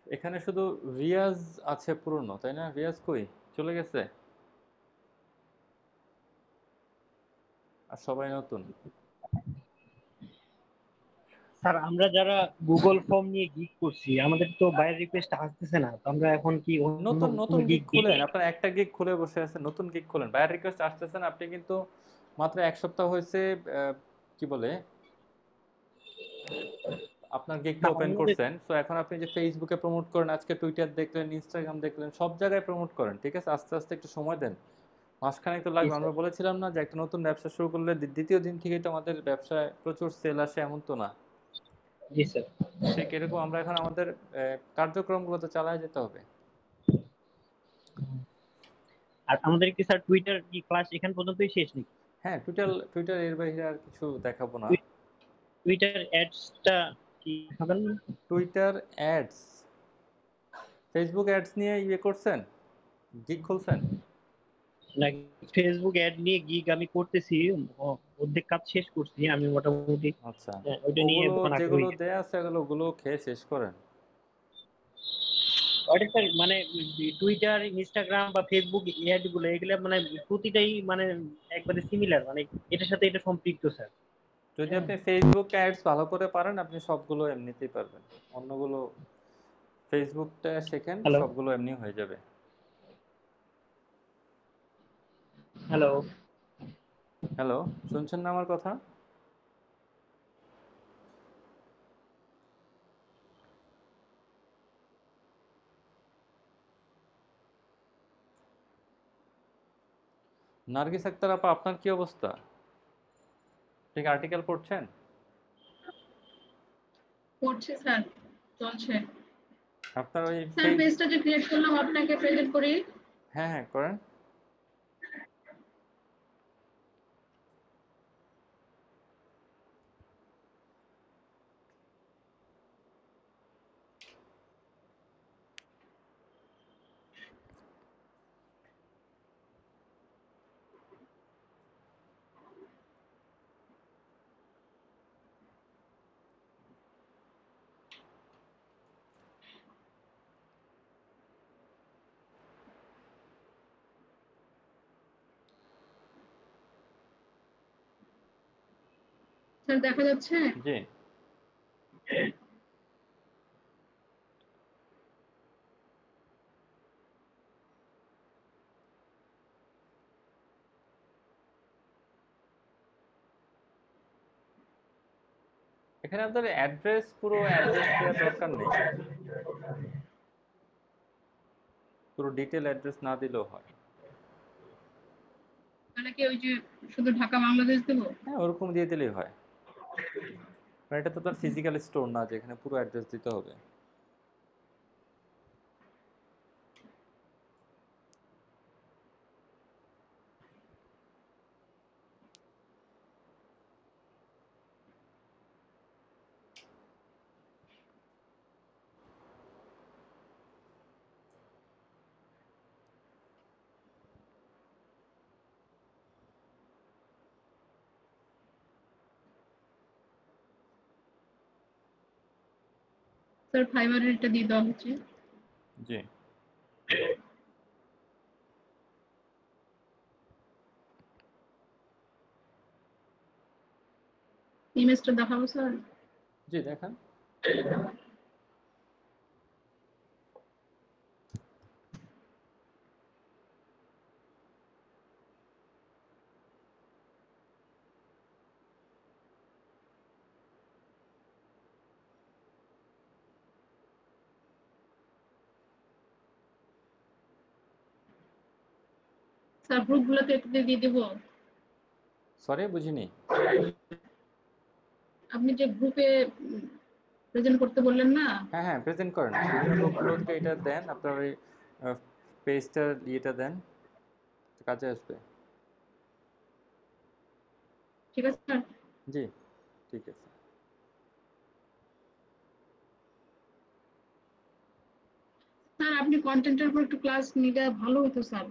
এখানে শুধু রিয়াজ আছে পুরনো, তাই না? রিয়াজ কই, চলে গেছে? আর সবাই নতুন? স্যার আমরা যারা গুগল ফর্ম নিয়ে গিগ করছি আমাদের তো বাইরের রিকোয়েস্ট আসতেছে না, তো আমরা এখন কি অন্য নতুন কোনো নতুন গিগ গিগ খুলেন, আপনার একটা গিগ খুলে বসে আছেন, নতুন গিগ খুলেন, বায়ার রিকোয়েস্ট আসতেছেন, আপনি কিন্তু মাত্র এক সপ্তাহ হয়েছে কি বলে আপনার গিগটা ওপেন করছেন। সো এখন আপনি যে ফেসবুকে প্রমোট করেন, আজকে টুইটার দেখলেন, ইনস্টাগ্রাম দেখলেন, সব জায়গায় প্রমোট করেন, ঠিক আছে? আস্তে আস্তে একটু সময় দেন, মাসখানেক তো লাগবে। আমরা বলেছিলাম না যে একটা নতুন ব্যবসা শুরু করলে দ্বিতীয় দিন থেকেই তো আমাদের ব্যবসায় প্রচুর সেল আসে, এমন তো না। জি স্যার। ঠিক এরকম আমরা এখন আমাদের কার্যক্রমগুলো তো চালায় যেতে হবে। আর আমাদের কি স্যার টুইটার কি ক্লাস এখান পর্যন্তই শেষ নাকি? হ্যাঁ, টুইটার এর বাইরে আর কিছু দেখাবো না। টুইটার অ্যাডসটা কি হবেন? টুইটার অ্যাডস, ফেসবুক অ্যাডস নিয়ে ইয়ে করছেন, গিগ খুলছেন? না, ফেসবুক অ্যাড নিয়ে গিগ আমি করতেছি, অর্ধেক কাজ শেষ করছি আমি মোটামুটি। আচ্ছা, ওইটা নিয়ে ওগুলো এখন যেগুলো আগ্রহী। দেয়া আছে ওগুলো খেয়ে শেষ করেন। ওইটা স্যার মানে টুইটার, ইনস্টাগ্রাম বা ফেসবুক অ্যাড গুলো এগুলো মানে প্রতিটাই মানে একবারে সিমিলার, মানে এটার সাথে এটা সম্পৃক্ত স্যার। যদি আপনি ফেসবুক অ্যাডস ভালো করে পারেন, আপনি সবগুলো এমনিতেই পারবেন। অন্যগুলো ফেসবুকটা শেখেন, হ্যালো সবগুলো এমনি হয়ে যাবে। হ্যালো হ্যালো, শুনছেন না আমার কথা? নার্গিস আক্তার আপা, আপনার কি অবস্থা? ঠিক আর্টিকেল পড়ছেন? পড়ছে স্যার। চলছে। আপনার ওই স্যার পেজটা যে ক্রিয়েট করলাম আপনাকে প্রেজেন্ট করি। হ্যাঁ হ্যাঁ করেন। স্যার দেখা যাচ্ছে? জি। এখানে আপনার অ্যাড্রেস পুরো অ্যাড্রেস দেওয়ার দরকার নেই, পুরো ডিটেল অ্যাড্রেস না দিলেও হয়। মানে কি ওই যে শুধু ঢাকা বাংলাদেশ দেবো? হ্যাঁ ওরকম দিয়ে দিলেই হয়, কারণ এটা তো তার ফিজিক্যাল স্টোর না যে এখানে পুরো অ্যাড্রেস দিতে হবে। স্যার ফাইবারের এটা দিয়ে দেওয়া হচ্ছে। জি। ইমেজটা দেখাবো স্যার? জি দেখান। স্যার গ্রুপগুলোতে এটা দিয়ে দেবো? সরি বুঝিনি। আপনি যে গ্রুপে প্রেজেন্ট করতে বললেন না? হ্যাঁ হ্যাঁ প্রেজেন্ট করেন, বিভিন্ন গ্রুপগুলোতে এটা দেন, আপনার ওই পেজটার ইয়েটা দেন, কাজে আসবে। ঠিক আছে স্যার। জি ঠিক আছে। স্যার আপনি কন্টেন্টের উপর একটু ক্লাস নিলে ভালো হতো স্যার,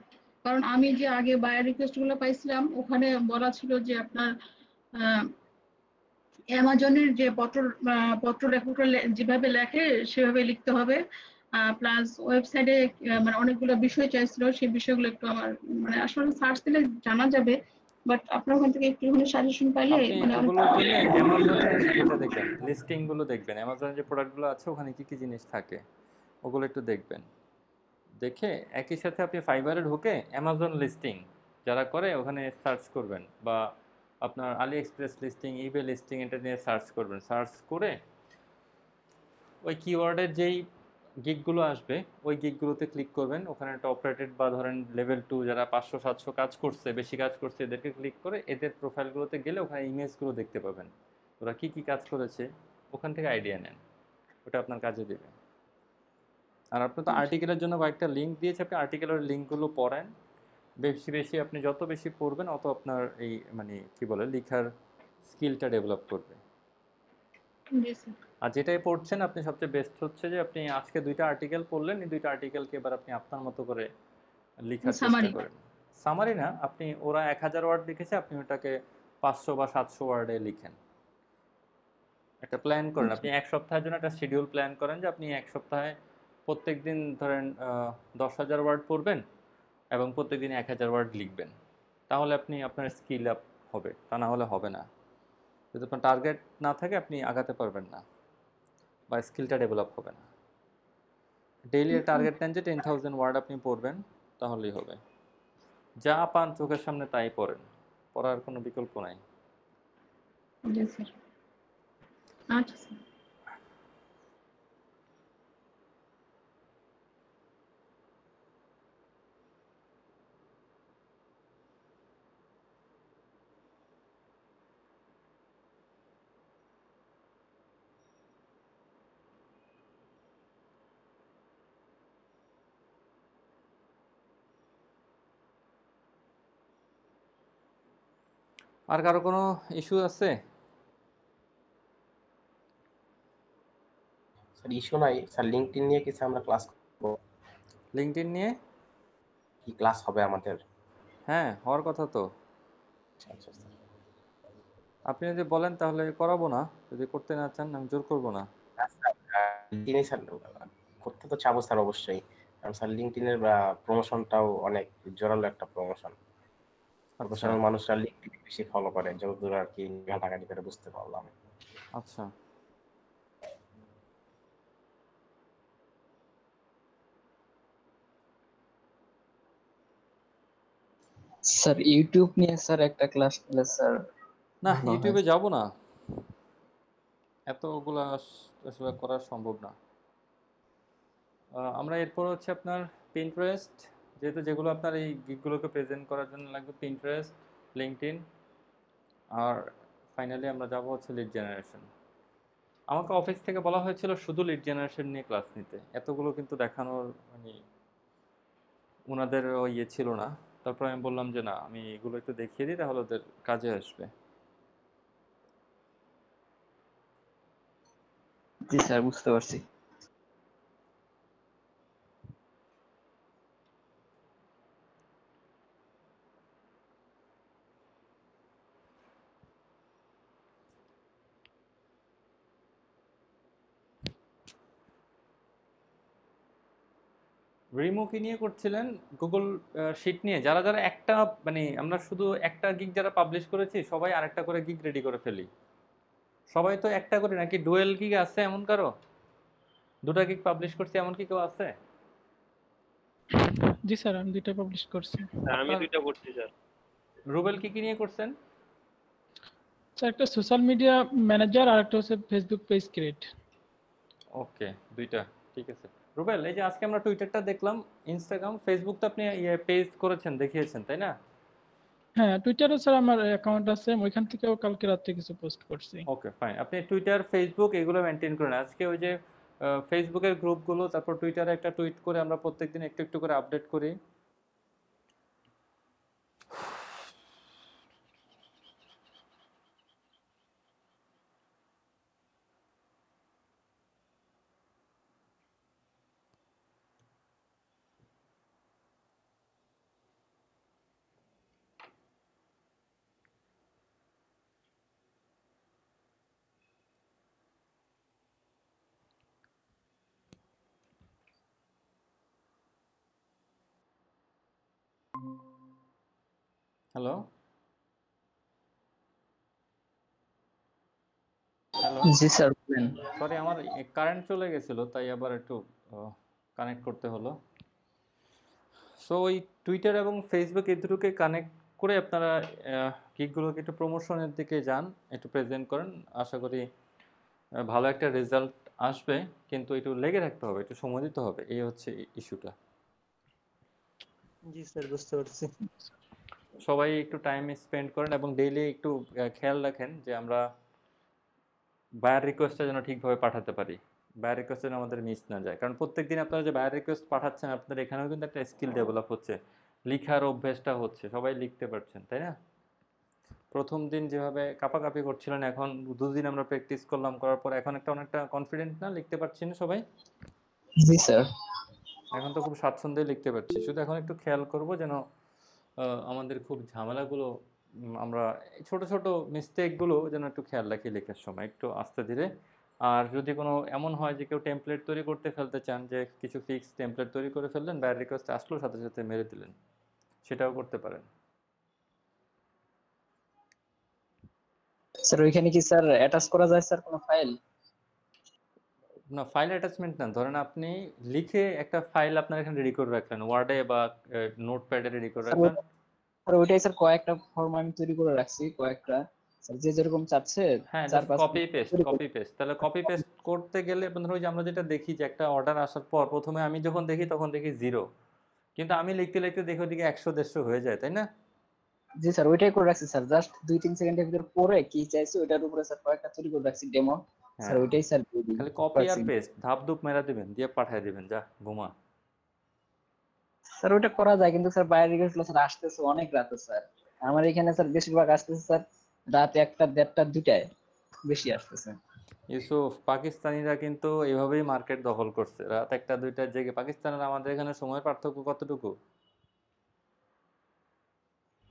কারণ আমি যে আগে বায়ার রিকোয়েস্ট গুলো পাইছিলাম ওখানে বলা ছিল যে আপনার অ্যামাজনের যে পত্র লেখকরা যেভাবে লেখে সেভাবে লিখতে হবে, প্লাস ওয়েবসাইটে মানে অনেকগুলো বিষয় চাইছিল, সেই বিষয়গুলো একটু আমার মানে আসলে সার্চ দিলে জানা যাবে, বাট আপনার ওখান থেকে একটুখানি সাজেশন পাইলে আপনি মানে অনেক। ওগুলোর জন্য অ্যামাজনের এটা দেখবেন, লিস্টিং গুলো দেখবেন, অ্যামাজনের যে প্রোডাক্টগুলো আছে ওখানে কি কি জিনিস থাকে ওগুলো একটু দেখবেন, দেখে একই সাথে আপনি ফাইবারে ঢুকে অ্যামাজন লিস্টিং যারা করে ওখানে সার্চ করবেন, বা আপনার আলি এক্সপ্রেস লিস্টিং, ইবে লিস্টিং এটা নিয়ে সার্চ করবেন, সার্চ করে ওই কিওয়ার্ডের যেই গিগগুলো আসবে ওই গিগগুলোতে ক্লিক করবেন, ওখানে একটা অপারেটেড বা ধরেন লেভেল 2 যারা 500-700 কাজ করছে, বেশি কাজ করছে, এদেরকে ক্লিক করে এদের প্রোফাইলগুলোতে গেলে ওখানে ইমেজগুলো দেখতে পাবেন, ওরা কি কি কাজ করেছে ওখান থেকে আইডিয়া নেন, ওটা আপনার কাজে দেবে। আর আপনি তো আর্টিকেলের জন্য কয়েকটা লিঙ্ক দিয়েছে, আপনি আর্টিকেলের লিঙ্কগুলো পড়েন, বেশি বেশি আপনি যত বেশি পড়বেন অত আপনার এই মানে কি বলে লেখার স্কিলটা ডেভেলপ করবে। জি স্যার। আর যেটাই পড়ছেন আপনি সবচেয়ে বেস্ট হচ্ছে যে আপনি আজকে 2টা আর্টিকেল পড়লেন, এই 2টা আর্টিকেলকে এবার আপনি আপনার মতো করে লেখার চেষ্টা করেন। সামারি না, আপনি ওরা 1000 ওয়ার্ড লিখেছে আপনি ওটাকে 500 বা 700 ওয়ার্ডে লিখেন, একটা প্ল্যান করেন। আপনি এক সপ্তাহের জন্য একটা শিডিউল প্ল্যান করেন যে আপনি এক সপ্তাহে প্রত্যেক দিন ধরেন 10,000 ওয়ার্ড পড়বেন এবং প্রত্যেক দিন 1000 ওয়ার্ড লিখবেন, তাহলে আপনি আপনার স্কিল আপ হবে, তা না হলে হবে না। যদি আপনার টার্গেট না থাকে আপনি আগাতে পারবেন না বা স্কিলটা ডেভেলপ হবে না। ডেইলি টার্গেট নেন যে 10,000 ওয়ার্ড আপনি পড়বেন, তাহলেই হবে। যা পান চোখের সামনে তাই পড়েন, পড়ার কোনো বিকল্প নাই। জি স্যার। আচ্ছা স্যার। আর কারো কোনো ইস্যু আছে? স্যার ইস্যু নাই স্যার, লিঙ্কডইন নিয়ে কিছু আমরা ক্লাস করব। লিঙ্কডইন নিয়ে কি ক্লাস হবে আমাদের? হ্যাঁ, হওয়ার কথা তো। আচ্ছা স্যার। আপনি যদি বলেন তাহলে করাবো না, যদি করতে না চান আমি জোর করব না। লিঙ্কডইনে স্যার করতে তো চাবো স্যার অবশ্যই, কারণ স্যার লিঙ্কডইনের প্রমোশনটাও অনেক জোরালো একটা প্রমোশন। প্রফেশনাল মানুষরা লিঙ্কডইন বেশি ফলো করে, যতদূর আর কি ঘাটাঘাটি করে বুঝতে পারলাম। আচ্ছা, স্যার ইউটিউব নিয়ে স্যার একটা ক্লাস নিলে স্যার না ভালো হয়। ইউটিউবে যাব না, এতগুলা আসলে করা সম্ভব না। আমরা এরপর হচ্ছে আপনার পিন্টারেস্ট, যেহেতু যেগুলো আপনার এই গিগগুলোকে প্রেজেন্ট করার জন্য লাগবে, পিন্টারেস্ট, লিঙ্কডইন, আর ফাইনালি আমরা যাব হচ্ছে লিড জেনারেশন। আমাকে অফিস থেকে বলা হয়েছিল শুধু লিড জেনারেশন নিয়ে ক্লাস নিতে, এতগুলো কিন্তু দেখানোর মানে ওনাদের ইয়ে ছিল না। তারপর আমি বললাম যে না, আমি এগুলো একটু দেখিয়ে দিই, তাহলে ওদের কাজে আসবে। জি স্যার, বুঝতে পারছি। রিমো কি নিয়ে করছিলেন? গুগল শিট নিয়ে। যারা যারা একটা মানে আমরা শুধু একটা গিগ যারা পাবলিশ করেছি সবাই আরেকটা করে গিগ রেডি করে ফেলি। সবাই তো একটা করে, নাকি ডুয়েল গিগ আছে এমন কারো? দুটা গিগ পাবলিশ করছি এমন কি কেউ আছে? জি স্যার, আমি 2টা পাবলিশ করছি। আমি 2টা করছি স্যার। রুবেল কি নিয়ে করছেন? স্যার একটা সোশ্যাল মিডিয়া ম্যানেজার আর একটা হচ্ছে ফেসবুক পেজ ক্রিয়েট। ওকে, 2টা ঠিক আছে। রুবেল, এই যে আজকে আমরা টুইটারটা দেখলাম, ইনস্টাগ্রাম, ফেসবুক তো আপনি পেজ করেছেন, দেখিয়েছেন তাই না? হ্যাঁ, টুইটারে স্যার আমার অ্যাকাউন্ট আছে, ওইখান থেকেও কালকে রাতে কিছু পোস্ট করছি। ওকে ফাইন, আপনি টুইটার, ফেসবুক এগুলো মেনটেন করেন। আজকে ওই যে ফেসবুকের গ্রুপগুলো, তারপর টুইটারে একটা টুইট করে আমরা প্রত্যেকদিন একটু একটু করে আপডেট করি। হ্যালো হ্যালো, জি স্যার, বলেন। সরি আমার কারেন্ট চলে গেছিল, তাই আবার একটু কানেক্ট করতে হলো। সো ওই টুইটার এবং ফেসবুক এই দুটোকে কানেক্ট করে আপনারা গিগগুলোকে একটু প্রমোশনের দিকে যান, একটু প্রেজেন্ট করেন। আশা করি ভালো একটা রেজাল্ট আসবে, কিন্তু একটু লেগে থাকতে হবে, একটু সময় দিতে হবে, এই হচ্ছে ইস্যুটা। জি স্যার, বুঝতে পারছি। সবাই একটু টাইম স্পেন্ড করেন এবং ডেইলি একটু খেয়াল রাখেন যে আমরা বায়ার রিকোয়েস্টটা যেন ঠিকভাবে পাঠাতে পারি, বায়ার রিকোয়েস্ট যেন আমাদের মিস না যায়। কারণ প্রত্যেকদিন আপনারা যে বায়ার রিকোয়েস্ট পাঠাচ্ছেন, আপনাদের এখানেও কিন্তু একটা স্কিল ডেভেলপ হচ্ছে, লিখার অভ্যেসটা হচ্ছে, সবাই লিখতে পারছেন তাই না? প্রথম দিন যেভাবে কাঁপাকাঁপি করছিলেন, এখন 2 দিন আমরা প্র্যাকটিস করলাম, করার পর এখন একটা অনেকটা কনফিডেন্ট না, লিখতে পারছি না সবাই? জি স্যার। এখন তো খুব স্বাচ্ছন্দ্যে লিখতে পারছি। শুধু এখন একটু খেয়াল করব যেন আমাদের খুব ঝামেলাগুলো আমরা ছোট ছোট মিস্টেকগুলো যেন একটু খেয়াল রাখি লেখার সময়, একটু আস্তে ধীরে। আর যদি কোনো এমন হয় যে কেউ টেমপ্লেট তৈরি করতে ফেলতে চান, যে কিছু ফিক্স টেমপ্লেট তৈরি করে ফেললেন, বায়ার রিকোয়েস্ট আসলো সাথে সাথে মেরে দিলেন, সেটাও করতে পারেন। স্যার ওইখানে কি স্যার অ্যাটাচ করা যায় স্যার কোনো ফাইল? না, ফাইল অ্যাটাচমেন্ট না, ধরেন আপনি লিখে একটা ফাইল আপনার এখানে রেডি করে রাখলেন, ওয়ার্ডে বা নোটপ্যাডে রেডি করে রাখলেন। স্যার ওইটাই স্যার কয়েকটা ফর্ম আমি তৈরি করে রাখছি, কয়েকটা স্যার যে যেরকম চাচ্ছে হ্যাঁ, 4-5 কপি পেস্ট। তাহলে কপি পেস্ট করতে গেলে ধরো ওই যে আমরা যেটা দেখি যে একটা অর্ডার আসার পর প্রথমে আমি যখন দেখি তখন দেখি 0, কিন্তু আমি লিখতে লিখতে দেখি ওদিকে 100-150 হয়ে যায়, তাই না? জি স্যার, ওইটাই করে রাখছি স্যার, জাস্ট 2-3 সেকেন্ডের ভিতর পরে কি চাইছে ওটার উপরে স্যার কয়েকটা তৈরি করে রাখছি ডেমো। স্যার হ্যাঁ, ওইটাই স্যার খালি কপি আর পেস্ট ধাপ ধুপ মেরা দিবেন, দিয়ে পাঠিয়ে দিবেন, যা ঘুমা। স্যার ওইটা করা যায়, কিন্তু স্যার বাইরে রিকোয়েস্ট স্যার আসতেছে অনেক রাতে স্যার। আমার এখানে স্যার বেশিরভাগ আসতেছে স্যার রাত 1টা 1:30 2টায় বেশি আসতেছে। ইউসুফ, পাকিস্তানিরা কিন্তু এভাবেই মার্কেট দখল করছে, রাত 1টা 2টার জেগে। পাকিস্তানের আমাদের এখানে সময় পার্থক্য কতটুকু?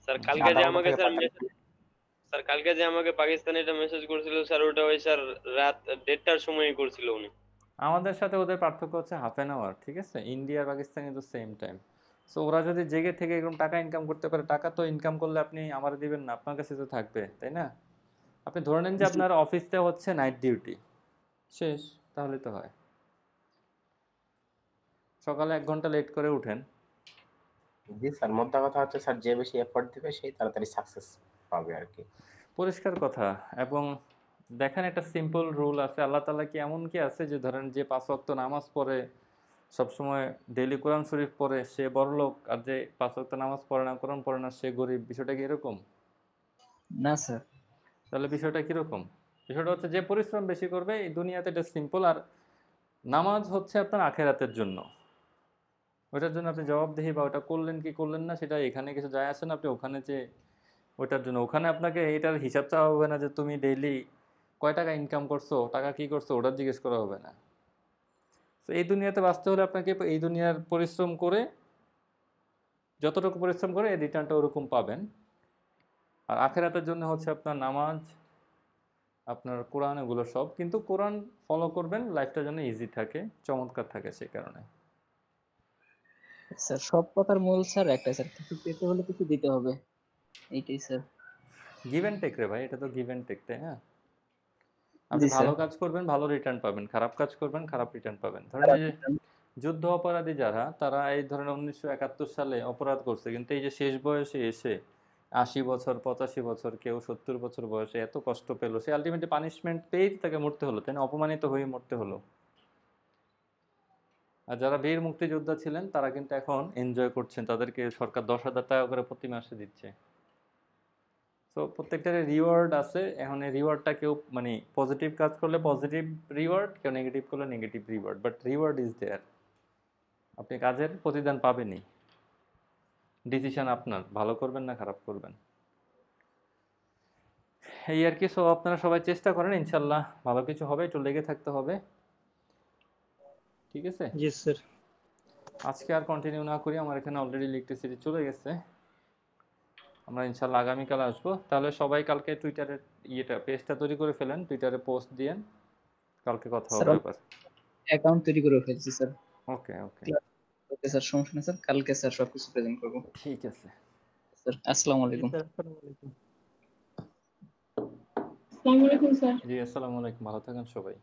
স্যার কালকে যে আমাকে স্যার কালকে যে আমাকে পাকিস্তানিটা মেসেজ করছিল স্যার, ওটা ওই স্যার রাত 1:30টার সময়ই করছিল উনি। আমাদের সাথে ওদের পার্থক্য হচ্ছে হাফ অ্যান আওয়ার, ঠিক আছে? ইন্ডিয়া আর পাকিস্তান কিন্তু সেম টাইম। সো ওরা যদি জেগে থেকে এরকম টাকা ইনকাম করতে পারে, টাকা তো ইনকাম করলে আপনি আমার দিবেন না, আপনার কাছে তো থাকবে, তাই না? আপনি ধরে নেন যে আপনার অফিসটা হচ্ছে নাইট ডিউটি, শেষ, তাহলে তো হয়। সকালে 1 ঘন্টা লেট করে উঠেন। জি স্যার, মোদ্দা কথা হচ্ছে স্যার যে বেশি এফোর্ট দিবে সেই তাড়াতাড়ি সাকসেস পাবে আর কি। পরিষ্কার কথা। এবং দেখেন, একটা সিম্পল রুল আছে, আল্লাহ তাআলা কি এমন কি আছে যে ধরেন যে 5 ওয়াক্ত নামাজ পড়ে, সবসময় ডেইলি কোরআন শরীফ পড়ে সে বড়লোক, আর যে 5 ওয়াক্ত নামাজ পড়ে না, কোরআন পড়ে না, সে গরিব? বিষয়টা কি এরকম? না স্যার। তাহলে বিষয়টা কিরকম? বিষয়টা হচ্ছে যে পরিশ্রম বেশি করবে এই দুনিয়াতে, এটা সিম্পল। আর নামাজ হচ্ছে আপনার আখেরাতের জন্য, ওইটার জন্য আপনি জবাবদিহি বা ওটা করলেন কি করলেন না সেটা এখানে কিছু যায় আসে না। আপনি ওখানে যে ওইটার জন্য ওখানে আপনাকে এটার হিসাব চাওয়া হবে না যে তুমি ডেইলি কয় টাকা ইনকাম করছো, টাকা কি করছো, ওটা জিজ্ঞেস করা হবে না। তো এই দুনিয়াতে বাঁচতে হলে আপনাকে এই দুনিয়ার পরিশ্রম করে, যতটুকু পরিশ্রম করে এই রিটার্নটা ওরকম পাবেন। আর আখেরাতের জন্য হচ্ছে আপনার নামাজ, আপনার কোরআন, এগুলো সব। কিন্তু কোরআন ফলো করবেন, লাইফটা যেন ইজি থাকে, চমৎকার থাকে, সেই কারণে। স্যার সব কথার মূল স্যার একটা স্যার, কিছু পেতে হলে কিছু দিতে হবে, এইটাই স্যার। গিভ অ্যান্ড টেক রে ভাই, এটা তো গিভ অ্যান্ড টেক, তাই না? আপনি জি স্যার। ভালো কাজ করবেন, ভালো রিটার্ন পাবেন, খারাপ কাজ করবেন, খারাপ রিটার্ন পাবেন। ধরেন এই যে যুদ্ধ অপরাধী যারা, তারা এই ধরেন 1971 সালে অপরাধ করছে, কিন্তু এই যে শেষ বয়সে এসে 80 বছর, 85 বছর, কেউ 70 বছর বয়সে এত কষ্ট পেলো, সে আলটিমেটলি পানিশমেন্ট পেয়েই তাকে মরতে হলো, তাই না? অপমানিত হয়ে মরতে হলো। আর যারা বীর মুক্তিযোদ্ধা ছিলেন তারা কিন্তু এখন এনজয় করছেন, তাদেরকে সরকার 10,000 টাকা করে প্রতি মাসে দিচ্ছে। তো প্রত্যেকটার রিওয়ার্ড আছে। এখন এই রিওয়ার্ডটা কেউ মানে পজিটিভ কাজ করলে পজিটিভ রিওয়ার্ড, কেউ নেগেটিভ করলে negative reward, but reward is there. আপনি কাজের প্রতিদান পাবেনই। ডিসিশন আপনার, ভালো করবেন না খারাপ করবেন, এই আর কি। সো আপনারা সবাই চেষ্টা করেন, ইনশাল্লাহ ভালো কিছু হবে, একটু লেগে থাকতে হবে, ঠিক আছে? জি স্যার। আজকে আর কন্টিনিউ না করি, আমার এখানে অলরেডি ইলেকট্রিসিটি চলে গেছে। আমরা ইনশাল্লাহ আগামীকাল আসবো। তাহলে সবাই কালকে টুইটারের পেজটা তৈরি করে ফেলেন, টুইটারে পোস্ট দিয়েন, কালকে কথা হবে আবার। অ্যাকাউন্ট তৈরি করে ফেলছি স্যার। ওকে ওকে ওকে স্যার, সমস্যা নেই স্যার, কালকে স্যার সবকিছু প্রেজেন্ট করব। ঠিক আছে স্যার, আসসালামু আলাইকুম। আসসালামু আলাইকুম স্যার। জি আসসালামু আলাইকুম, ভালো থাকেন সবাই।